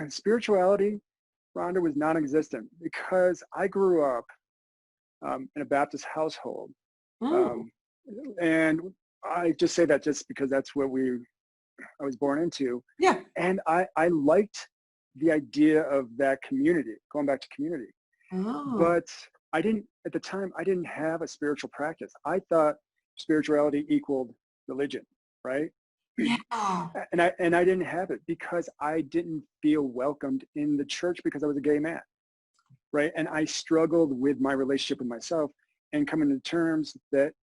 Speaker 3: Spirituality, Rhonda, was non-existent because I grew up in a Baptist household. And I just say that just because that's what I was born into.
Speaker 4: Yeah.
Speaker 3: And I liked the idea of that community, going back to community.
Speaker 4: Oh.
Speaker 3: But at the time, I didn't have a spiritual practice. I thought spirituality equaled religion, right?
Speaker 4: Yeah.
Speaker 3: And I didn't have it because I didn't feel welcomed in the church because I was a gay man, right? And I struggled with my relationship with myself and coming to terms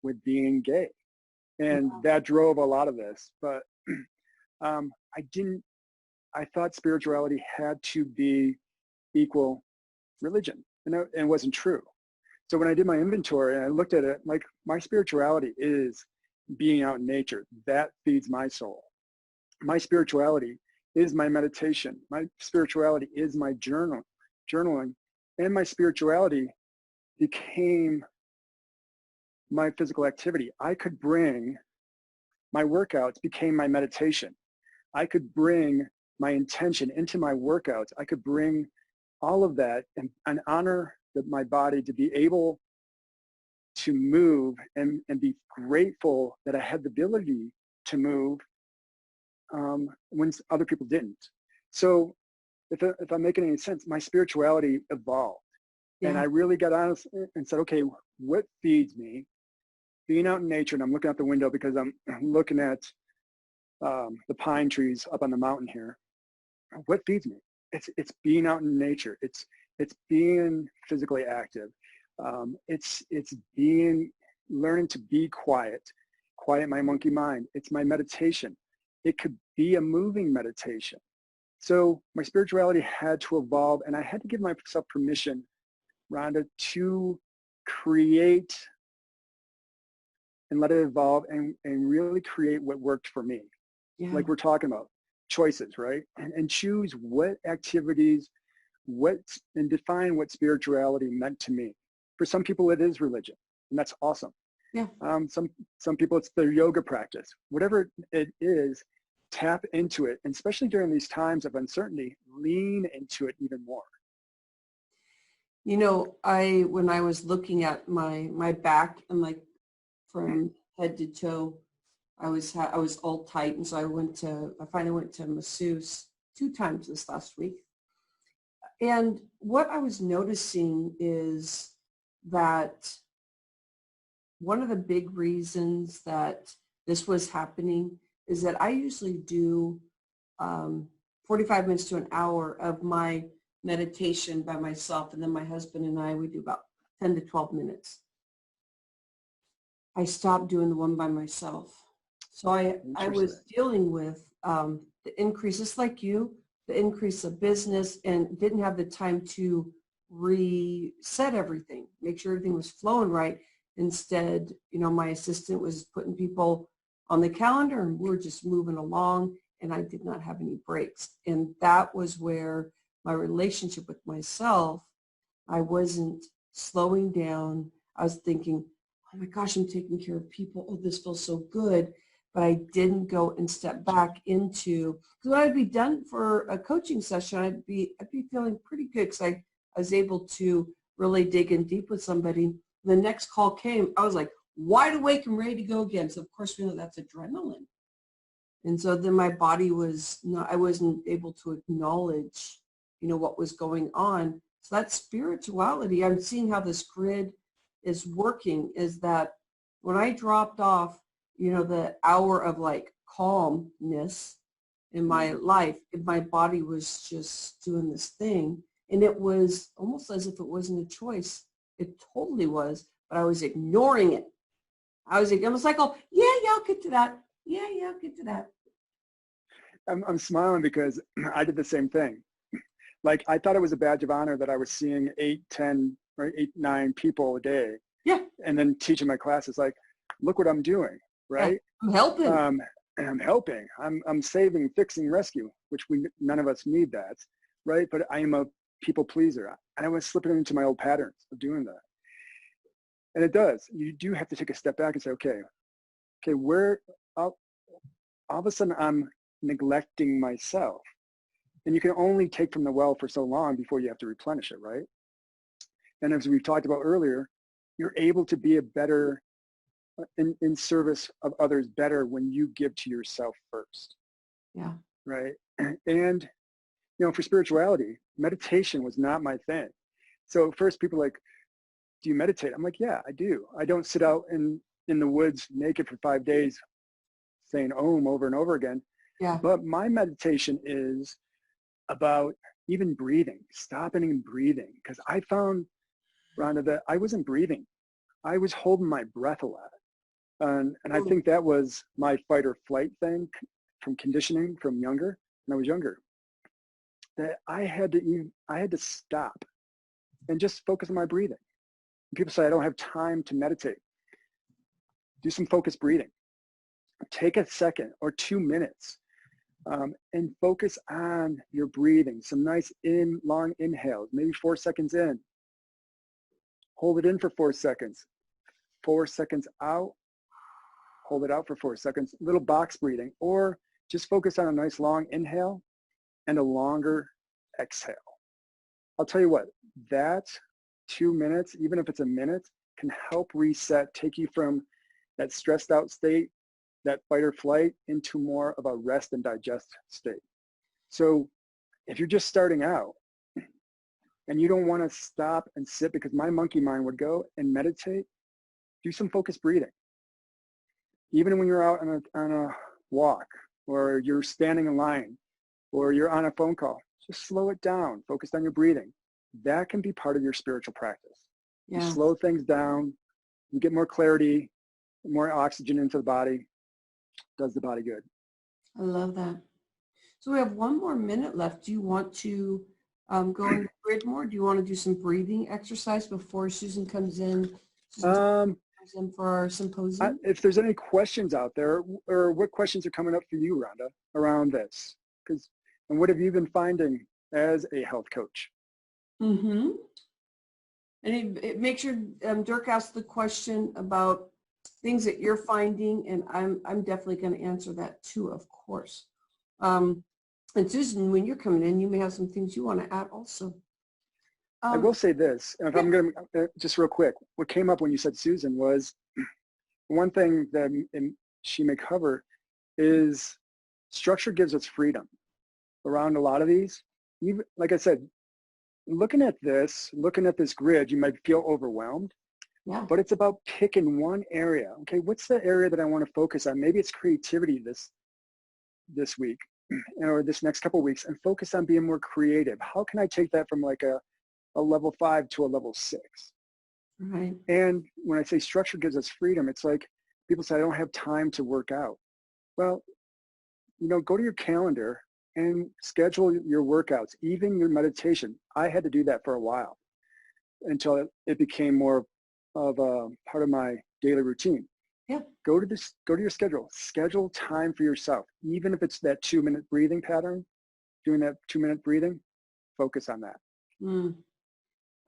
Speaker 3: with being gay. And that drove a lot of this. But I thought spirituality had to be equal religion, and it wasn't true. So when I did my inventory and I looked at it, like my spirituality is being out in nature. That feeds my soul. My spirituality is my meditation. My spirituality is my journaling. And my spirituality became my physical activity. I could bring my workouts became my meditation. I could bring my intention into my workouts. I could bring all of that and honor my body to be able to move and be grateful that I had the ability to move when other people didn't. So if I'm making any sense, my spirituality evolved. Yeah. And I really got honest and said, okay, what feeds me? Being out in nature, and I'm looking out the window because I'm looking at the pine trees up on the mountain here. What feeds me? It's being out in nature. It's being physically active. It's learning to be quiet my monkey mind. It's my meditation. It could be a moving meditation. So my spirituality had to evolve, and I had to give myself permission, Rhonda, to create and let it evolve and really create what worked for me. Yeah. Like we're talking about choices, right? And choose what activities, and define what spirituality meant to me. For some people, it is religion, and that's awesome. Yeah. Some people, it's their yoga practice. Whatever it is, tap into it, and especially during these times of uncertainty, lean into it even more.
Speaker 4: When I was looking at my back and like from head to toe, I was all tight, and so I finally went to masseuse 2 times this last week. And what I was noticing is that one of the big reasons that this was happening is that I usually do 45 minutes to an hour of my meditation by myself, and then my husband and I, we do about 10 to 12 minutes. I stopped doing the one by myself. So I was dealing with the increase, just like you, the increase of business, and didn't have the time to reset everything, make sure everything was flowing right. Instead, my assistant was putting people on the calendar, and we were just moving along, and I did not have any breaks. And that was where my relationship with myself, I wasn't slowing down. I was thinking, oh my gosh, I'm taking care of people. Oh, this feels so good. But I didn't go and step back into, because when I'd be done for a coaching session, I'd be feeling pretty good because I I was able to really dig in deep with somebody. The next call came, I was like wide awake and ready to go again. So of course we know that's adrenaline. And so then my body was not, I wasn't able to acknowledge, what was going on. So that spirituality, I'm seeing how this grid is working, is that when I dropped off, the hour of like calmness in my life, my body was just doing this thing. And it was almost as if it wasn't a choice. It totally was, but I was ignoring it. I was like, oh, yeah, I'll get to that. Yeah, I'll get to that.
Speaker 3: I'm smiling because I did the same thing. Like, I thought it was a badge of honor that I was seeing 8, 10, or 8, 9 people a day.
Speaker 4: Yeah.
Speaker 3: And then teaching my classes, like, look what I'm doing, right?
Speaker 4: Yeah, I'm helping.
Speaker 3: And I'm helping. I'm saving, fixing, rescue, which none of us need that, right? But I am a people pleaser. And I was slipping into my old patterns of doing that. And it does. You do have to take a step back and say, okay, where all of a sudden I'm neglecting myself. And you can only take from the well for so long before you have to replenish it, right? And as we talked about earlier, you're able to be a better, in service of others better when you give to yourself first.
Speaker 4: Yeah.
Speaker 3: Right? And, for spirituality, meditation was not my thing. So first people are like, do you meditate? I'm like, yeah, I do. I don't sit out in the woods naked for 5 days saying Om over and over again.
Speaker 4: Yeah.
Speaker 3: But my meditation is about even breathing, stopping and breathing. Because I found, Rhonda, that I wasn't breathing. I was holding my breath a lot. And I think that was my fight or flight thing from conditioning from younger, when I was younger. That I had to stop and just focus on my breathing. People say, I don't have time to meditate. Do some focused breathing. Take a second or 2 minutes and focus on your breathing. Some nice long inhales, maybe 4 seconds in. Hold it in for 4 seconds. 4 seconds out. Hold it out for 4 seconds. Little box breathing, or just focus on a nice long inhale and a longer exhale. I'll tell you what, that 2 minutes, even if it's a minute, can help reset, take you from that stressed out state, that fight or flight, into more of a rest and digest state. So if you're just starting out and you don't want to stop and sit, because my monkey mind would go and meditate, do some focused breathing. Even when you're out on a walk, or you're standing in line, or you're on a phone call, just slow it down, focus on your breathing. That can be part of your spiritual practice.
Speaker 4: Yeah.
Speaker 3: You slow things down, you get more clarity, more oxygen into the body, does the body good.
Speaker 4: I love that. So we have 1 more minute left. Do you want to go on the grid more? Do you want to do some breathing exercise before Susan comes in? Comes in for our symposium?
Speaker 3: If there's any questions out there, or what questions are coming up for you, Rhonda, around this? And what have you been finding as a health coach?
Speaker 4: Mm-hmm. And make sure Dirk asked the question about things that you're finding, and I'm definitely going to answer that too, of course. And Susan, when you're coming in, you may have some things you want to add also.
Speaker 3: I will say this, and if I'm going to, just real quick, what came up when you said Susan was, one thing that she may cover is structure gives us freedom around a lot of these. Even, like I said, looking at this grid, you might feel overwhelmed.
Speaker 4: Yeah.
Speaker 3: But it's about picking one area. Okay, what's the area that I want to focus on? Maybe it's creativity this week, or this next couple of weeks, and focus on being more creative. How can I take that from like a level 5 to a level 6?
Speaker 4: Right.
Speaker 3: And when I say structure gives us freedom, it's like people say, I don't have time to work out. Well, go to your calendar and schedule your workouts, even your meditation. I had to do that for a while until it became more of a part of my daily routine.
Speaker 4: Yeah.
Speaker 3: Go to your schedule time for yourself. Even if it's that 2-minute breathing pattern, doing that 2-minute breathing, focus on that.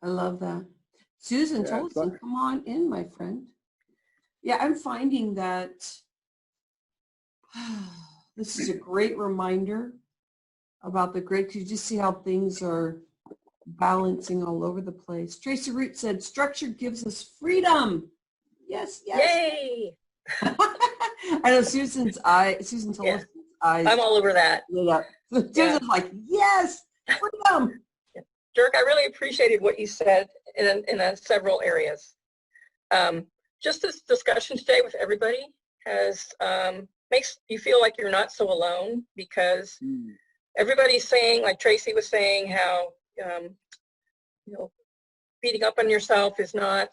Speaker 4: I love that. Susan Tolson, come on in, my friend. Yeah, I'm finding that this is a great reminder about the grid. You just see how things are balancing all over the place. Tracie Root said, structure gives us freedom. Yes, yes.
Speaker 6: Yay!
Speaker 4: I know Susan Tillison's eyes
Speaker 6: I'm all over that.
Speaker 4: lit up.
Speaker 6: Yeah.
Speaker 4: Susan's like, yes, freedom.
Speaker 6: Dirk, I really appreciated what you said in several areas. Just this discussion today with everybody has makes you feel like you're not so alone, because everybody's saying, like Tracie was saying, how beating up on yourself is not,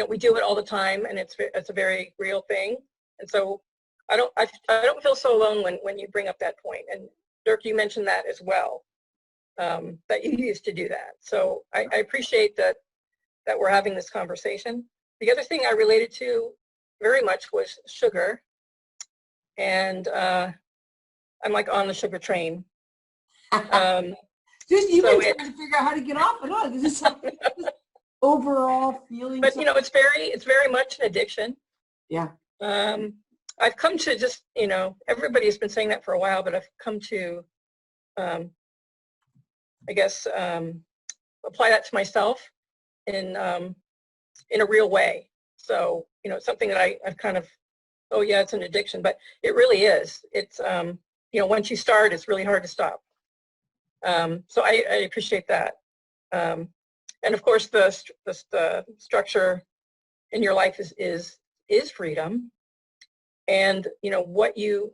Speaker 6: we do it all the time, and it's a very real thing. And so I don't feel so alone when you bring up that point. And Dirk, you mentioned that as well, that you used to do that. So I appreciate that we're having this conversation. The other thing I related to very much was sugar, and I'm like on the sugar train.
Speaker 4: You've been trying to figure out how to get off and on. This is overall feeling.
Speaker 6: But it's very much an addiction.
Speaker 4: Yeah.
Speaker 6: I've come to just, everybody's been saying that for a while, but I've come to, I guess, apply that to myself in a real way. So, it's something that I've kind of, oh yeah, it's an addiction, but it really is. It's, once you start, it's really hard to stop. So I appreciate that. And of course, the structure in your life is freedom. And, what you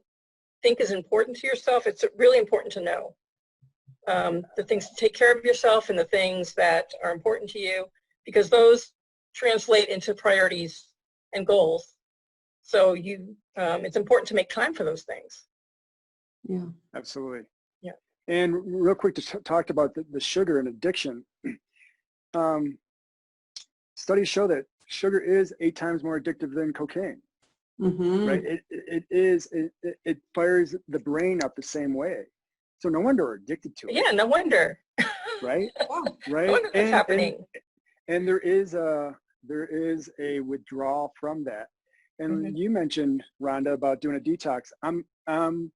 Speaker 6: think is important to yourself, it's really important to know the things to take care of yourself and the things that are important to you, because those translate into priorities and goals. So it's important to make time for those things.
Speaker 4: Yeah.
Speaker 3: Absolutely.
Speaker 6: Yeah.
Speaker 3: And real quick to talk about the sugar and addiction. Studies show that sugar is 8 times more addictive than cocaine.
Speaker 4: Mm-hmm.
Speaker 3: Right? It fires the brain up the same way. So no wonder we're addicted to it.
Speaker 6: Yeah, no wonder.
Speaker 3: Right? Right?
Speaker 6: No wonder that's happening.
Speaker 3: And there is a withdrawal from that. And you mentioned, Rhonda, about doing a detox. I'm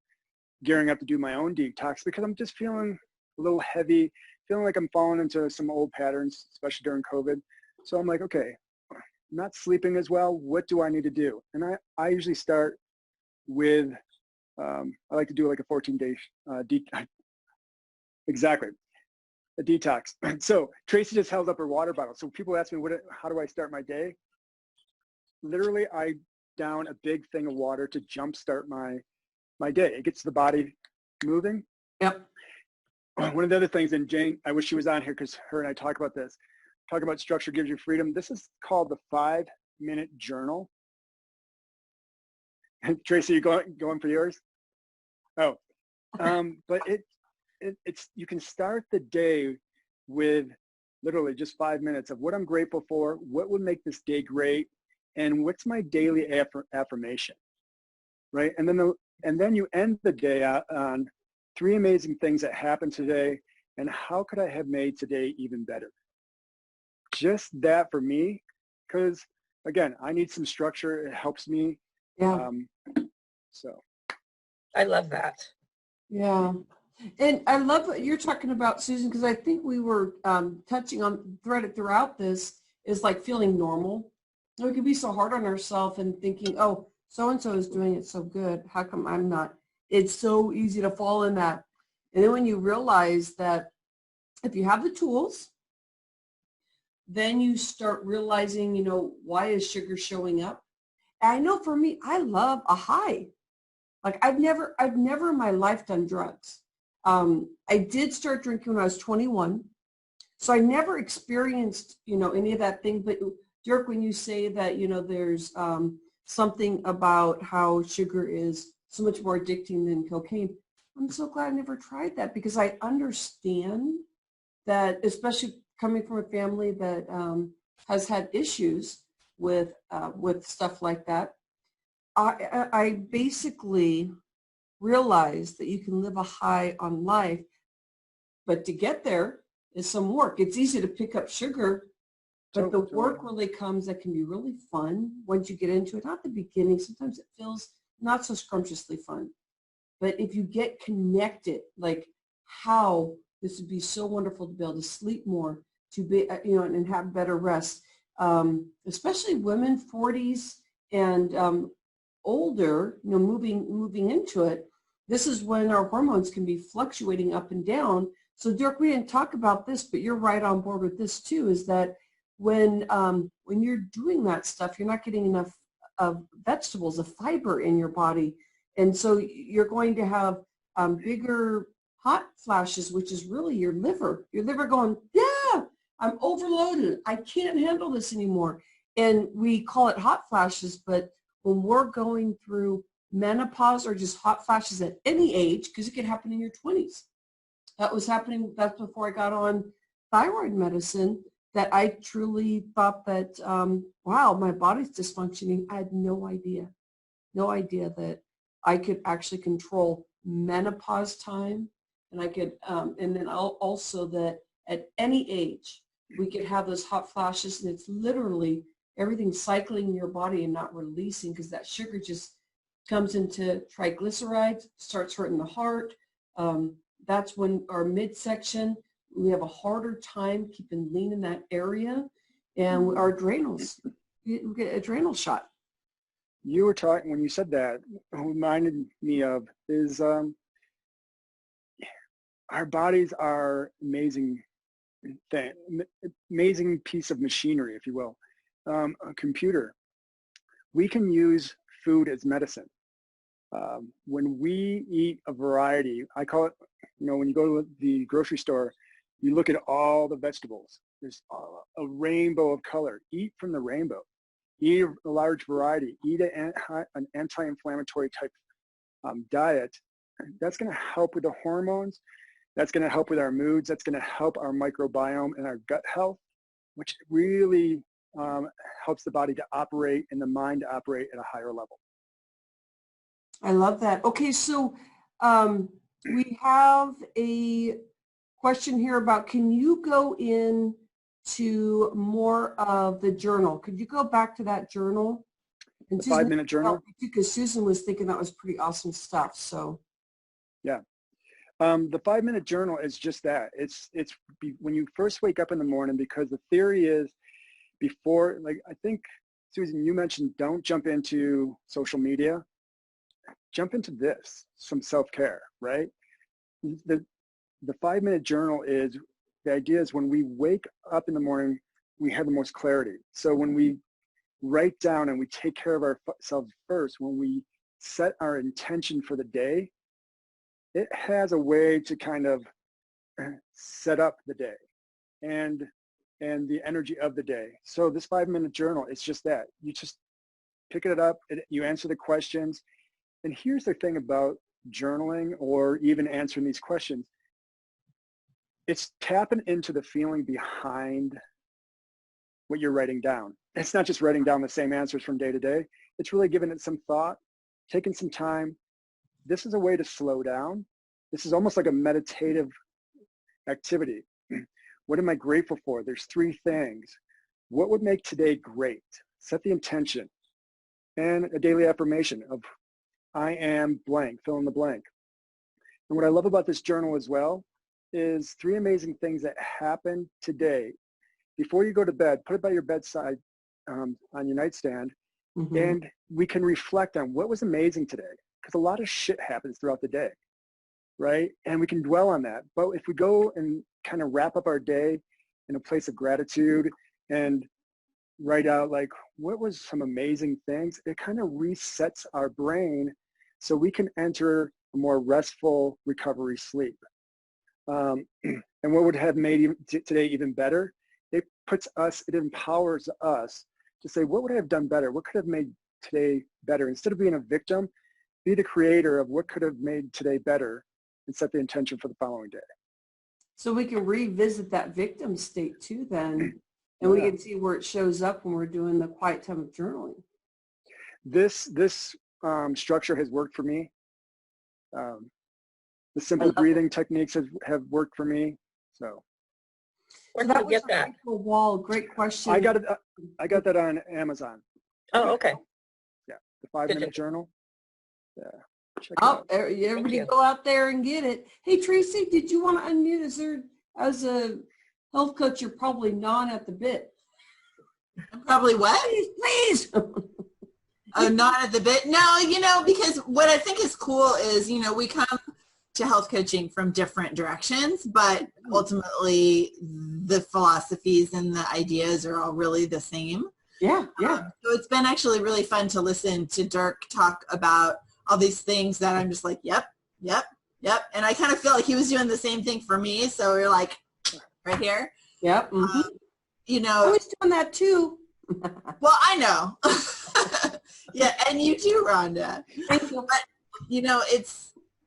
Speaker 3: gearing up to do my own detox because I'm just feeling a little heavy, feeling like I'm falling into some old patterns, especially during COVID. So I'm like, okay, not sleeping as well. What do I need to do? And I usually start with, I like to do like a 14-day exactly, a detox. So Tracie just held up her water bottle. So people ask me, how do I start my day? Literally, I down a big thing of water to jumpstart my day. It gets the body moving.
Speaker 4: Yep.
Speaker 3: One of the other things, and Jane, I wish she was on here because her and I talk about this. Talk about structure gives you freedom. This is called the 5-minute journal. Tracie, you going for yours? Oh, but it's you can start the day with literally just 5 minutes of what I'm grateful for, what would make this day great, and what's my daily affirmation, right? And then you end the day on 3 amazing things that happened today, and how could I have made today even better? Just that for me, because again, I need some structure. It helps me.
Speaker 4: Yeah.
Speaker 3: So.
Speaker 6: I love that.
Speaker 4: Yeah. And I love what you're talking about, Susan, because I think we were touching on threaded throughout this is like feeling normal. We can be so hard on ourselves and thinking, oh, so-and-so is doing it so good. How come I'm not? It's so easy to fall in that. And then when you realize that if you have the tools, then you start realizing, why is sugar showing up? And I know for me, I love a high. Like I've never in my life done drugs. I did start drinking when I was 21. So I never experienced, any of that thing. But Dirk, when you say that, there's something about how sugar is so much more addicting than cocaine, I'm so glad I never tried that, because I understand that, especially coming from a family that has had issues with stuff like that. I basically realized that you can live a high on life, but to get there is some work. It's easy to pick up sugar, but the work really comes that can be really fun once you get into it. Not the beginning. Sometimes it feels not so scrumptiously fun. But if you get connected, like how this would be so wonderful to be able to sleep more, to be, and have better rest. Especially women 40s and older, moving into it. This is when our hormones can be fluctuating up and down. So Dirk, we didn't talk about this, but you're right on board with this too, is that when you're doing that stuff, you're not getting enough of vegetables, of fiber in your body. And so you're going to have bigger hot flashes, which is really your liver going, yeah, I'm overloaded. I can't handle this anymore. And we call it hot flashes, but when we're going through menopause or just hot flashes at any age, because it could happen in your 20s. That was happening, that's before I got on thyroid medicine, that I truly thought that, wow, my body's dysfunctioning. I had no idea that I could actually control menopause time. And I could, and then also that at any age, we could have those hot flashes, and it's literally everything cycling in your body and not releasing, because that sugar just comes into triglycerides, starts hurting the heart. That's when our midsection, we have a harder time keeping lean in that area, and our adrenals, we get adrenal shot.
Speaker 3: You were talking, when you said that, reminded me of is our bodies are amazing thing, amazing piece of machinery, if you will. A computer. We can use food as medicine. When we eat a variety, I call it, when you go to the grocery store, you look at all the vegetables. There's a rainbow of color. Eat from the rainbow. Eat a large variety. Eat an anti-inflammatory type diet. That's going to help with the hormones. That's going to help with our moods. That's going to help our microbiome and our gut health, which really helps the body to operate and the mind to operate at a higher level.
Speaker 4: I love that. Okay, so we have a question here about, can you go in to more of the journal? Could you go back to that journal? And
Speaker 3: the 5-minute journal?
Speaker 4: Because Susan was thinking that was pretty awesome stuff. So
Speaker 3: yeah. The 5-minute journal is just that. It's when you first wake up in the morning, because the theory is before, like I think, Susan, you mentioned don't jump into social media. Jump into this, some self-care, right? The 5-minute journal is, the idea is when we wake up in the morning, we have the most clarity. So when we write down and we take care of ourselves first, when we set our intention for the day, it has a way to kind of set up the day and the energy of the day. So this 5-minute journal, it's just that. You just pick it up, you answer the questions. And here's the thing about journaling or even answering these questions. It's tapping into the feeling behind what you're writing down. It's not just writing down the same answers from day to day. It's really giving it some thought, taking some time. This is a way to slow down. This is almost like a meditative activity. What am I grateful for? There's 3 things. What would make today great? Set the intention. And a daily affirmation of I am blank, fill in the blank. And what I love about this journal as well is 3 amazing things that happen today. Before you go to bed, put it by your bedside on your nightstand, and we can reflect on what was amazing today, because a lot of shit happens throughout the day, right? And we can dwell on that. But if we go and kind of wrap up our day in a place of gratitude and write out like, what was some amazing things, it kind of resets our brain so we can enter a more restful recovery sleep. And what would have made today even better? It empowers us to say, what would I have done better? What could have made today better? Instead of being a victim, be the creator of what could have made today better and set the intention for the following day. So
Speaker 4: we can revisit that victim state too then, and we can see where it shows up when we're doing the quiet time of journaling.
Speaker 3: This structure has worked for me. The simple breathing techniques have worked for me. So
Speaker 6: where did you get that?
Speaker 4: Wall, great question.
Speaker 3: I got that on Amazon.
Speaker 6: Oh, okay.
Speaker 3: Yeah, the 5-minute journal. Yeah. Check it
Speaker 4: Oh,
Speaker 3: out.
Speaker 4: everybody
Speaker 6: you.
Speaker 4: go out there and get it. Hey, Tracie, did you want to unmute? Is there, as a health coach, you're probably gnawing at the bit.
Speaker 7: Probably what?
Speaker 4: Please.
Speaker 7: Oh, not at the bit. No, because what I think is cool is, we come to health coaching from different directions, but ultimately the philosophies and the ideas are all really the same.
Speaker 4: Yeah.
Speaker 7: So it's been actually really fun to listen to Dirk talk about all these things that I'm just like, yep. And I kind of feel like he was doing the same thing for me. So we're like right here.
Speaker 4: Yep. Mm-hmm. I was doing that too.
Speaker 7: Well, I know. Yeah, and you too, Rhonda.
Speaker 4: Thank you.
Speaker 7: But,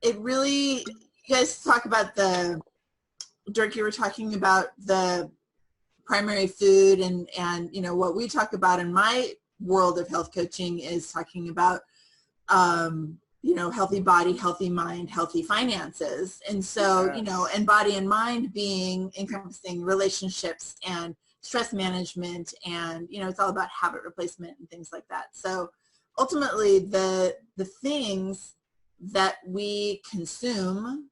Speaker 7: it really, you guys talk about Dirk, you were talking about the primary food and what we talk about in my world of health coaching is talking about, healthy body, healthy mind, healthy finances. And so, and body and mind being encompassing relationships and stress management and, it's all about habit replacement and things like that. So ultimately the things that we consume,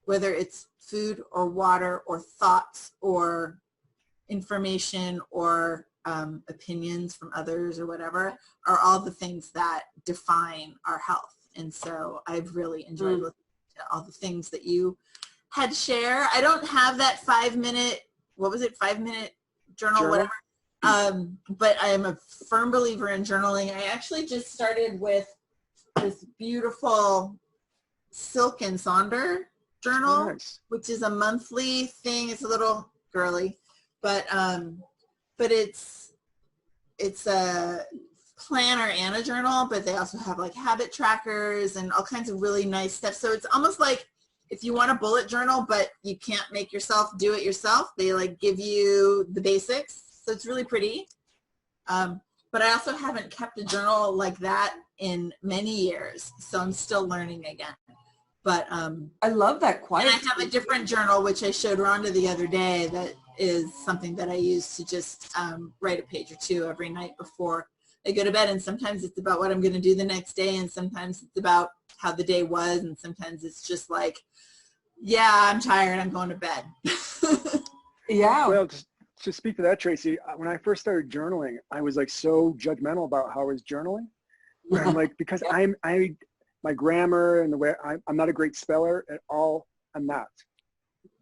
Speaker 7: whether it's food or water or thoughts or information or opinions from others or whatever, are all the things that define our health. And so I've really enjoyed listening to all the things that you had to share. I don't have that 5-minute, 5-minute journal, whatever. But I am a firm believer in journaling. I actually just started with this beautiful Silk and Sonder journal, which is a monthly thing. It's a little girly, but it's a planner and a journal, but they also have like habit trackers and all kinds of really nice stuff. So it's almost like if you want a bullet journal, but you can't make yourself do it yourself, they like give you the basics. So it's really pretty. But I also haven't kept a journal like that in many years. So I'm still learning again. But
Speaker 4: I love that quiet.
Speaker 7: And I have a different journal, which I showed Rhonda the other day, that is something that I use to just write a page or two every night before I go to bed. And sometimes it's about what I'm going to do the next day. And sometimes it's about how the day was. And sometimes it's just like, yeah, I'm tired, I'm going to bed.
Speaker 4: Yeah.
Speaker 3: Well, to speak to that, Tracie, when I first started journaling, I was like so judgmental about how I was journaling. I'm like, because my grammar and the way I'm not a great speller at all. I'm not.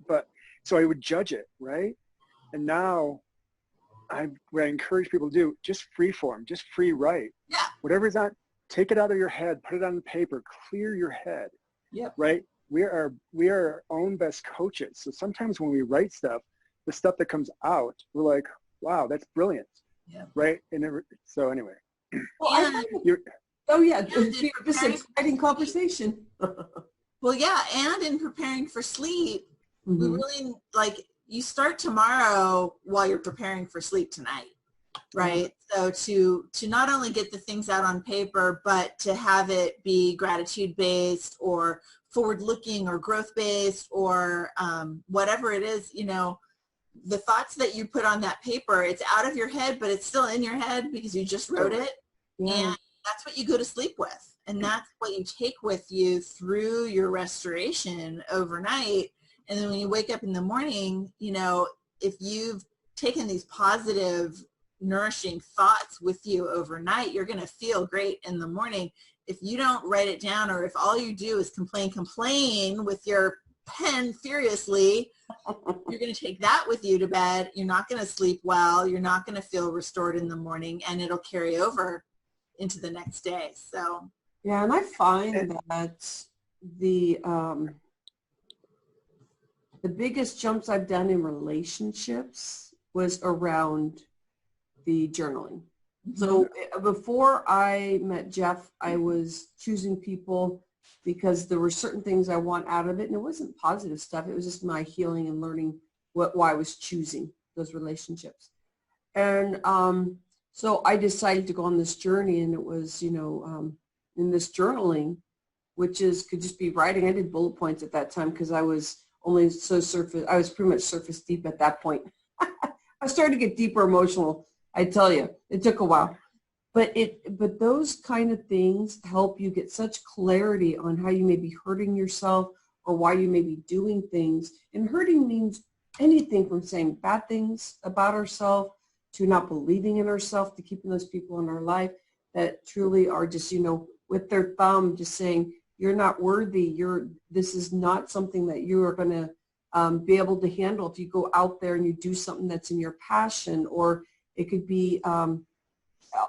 Speaker 3: But so I would judge it, right? And now what I encourage people to do, just free form, just free write.
Speaker 7: Yeah.
Speaker 3: Whatever's on, take it out of your head, put it on paper, clear your head.
Speaker 7: Yep.
Speaker 3: Right? We are our own best coaches. So sometimes when we write stuff, the stuff that comes out, we're like, wow, that's brilliant.
Speaker 7: Yeah.
Speaker 3: Right? And so anyway.
Speaker 4: Well, this exciting conversation.
Speaker 7: Well, yeah, and in preparing for sleep, we
Speaker 4: Mm-hmm.
Speaker 7: really, you start tomorrow while you're preparing for sleep tonight, right? So to not only get the things out on paper, but to have it be gratitude-based or forward-looking or growth-based or whatever it is, the thoughts that you put on that paper, it's out of your head, but it's still in your head because you just wrote it.
Speaker 4: Yeah.
Speaker 7: And that's what you go to sleep with. And that's what you take with you through your restoration overnight. And then when you wake up in the morning, if you've taken these positive, nourishing thoughts with you overnight, you're going to feel great in the morning. If you don't write it down, or if all you do is complain with your pen furiously, you're going to take that with you to bed. You're not going to sleep well. You're not going to feel restored in the morning, and it'll carry over into the next day. So
Speaker 4: yeah, and I find that the biggest jumps I've done in relationships was around the journaling. So before I met Jeff, I was choosing people because there were certain things I want out of it, and it wasn't positive stuff. It was just my healing and learning why I was choosing those relationships. And so I decided to go on this journey, and it was, in this journaling, which could just be writing. I did bullet points at that time because I was only I was pretty much surface deep at that point. I started to get deeper emotional. I tell you, it took a while. But those kind of things help you get such clarity on how you may be hurting yourself or why you may be doing things. And hurting means anything from saying bad things about ourselves to not believing in ourselves, to keeping those people in our life that truly are just, you know, with their thumb just saying, you're not worthy. This is not something that you are going to be able to handle if you go out there and you do something that's in your passion, or it could be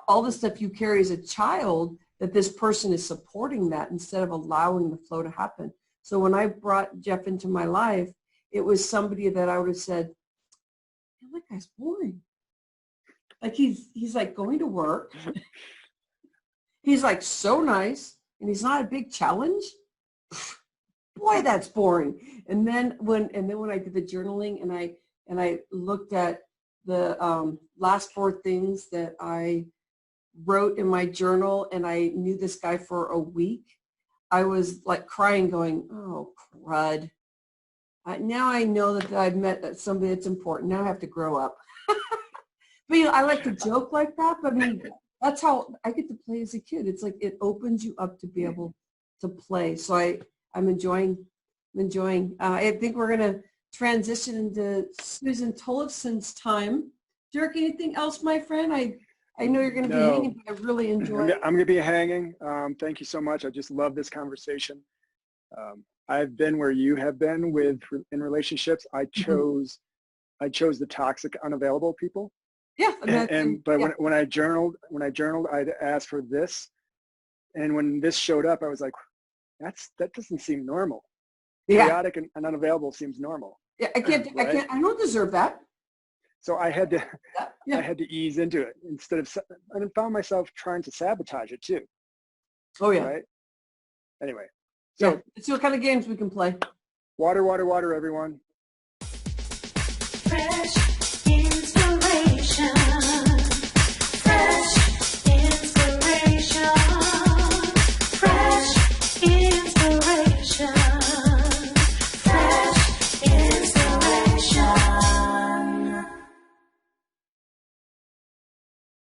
Speaker 4: all the stuff you carry as a child, that this person is supporting that instead of allowing the flow to happen. So when I brought Jeff into my life, it was somebody that I would have said, man, that guy's boring. Like he's like going to work. He's like so nice, and he's not a big challenge. Boy, that's boring. And then when I did the journaling and I looked at the last 4 things that I wrote in my journal, and I knew this guy for a week, I was like crying going, oh, crud. Now I know that I've met somebody that's important. Now I have to grow up. But, you know, I like to joke like that, but I mean, that's how I get to play as a kid. It's like it opens you up to be able to play. So I'm enjoying. I think we're going to transition into Susan Tollefson's time. Dirk, anything else, my friend? I know you're going to be hanging, but I really enjoy it.
Speaker 3: I'm going to be hanging. Thank you so much. I just love this conversation. I've been where you have been in relationships. I chose the toxic, unavailable people.
Speaker 4: Yeah.
Speaker 3: But when I journaled, I'd asked for this. And when this showed up, I was like, that doesn't seem normal.
Speaker 4: Yeah.
Speaker 3: Chaotic and unavailable seems normal.
Speaker 4: Yeah, I don't deserve that.
Speaker 3: So I had to ease into it and found myself trying to sabotage it too.
Speaker 4: Oh yeah.
Speaker 3: Right. Anyway.
Speaker 4: So
Speaker 3: So
Speaker 4: let's see what kind of games we can play.
Speaker 3: water, everyone.
Speaker 2: Fresh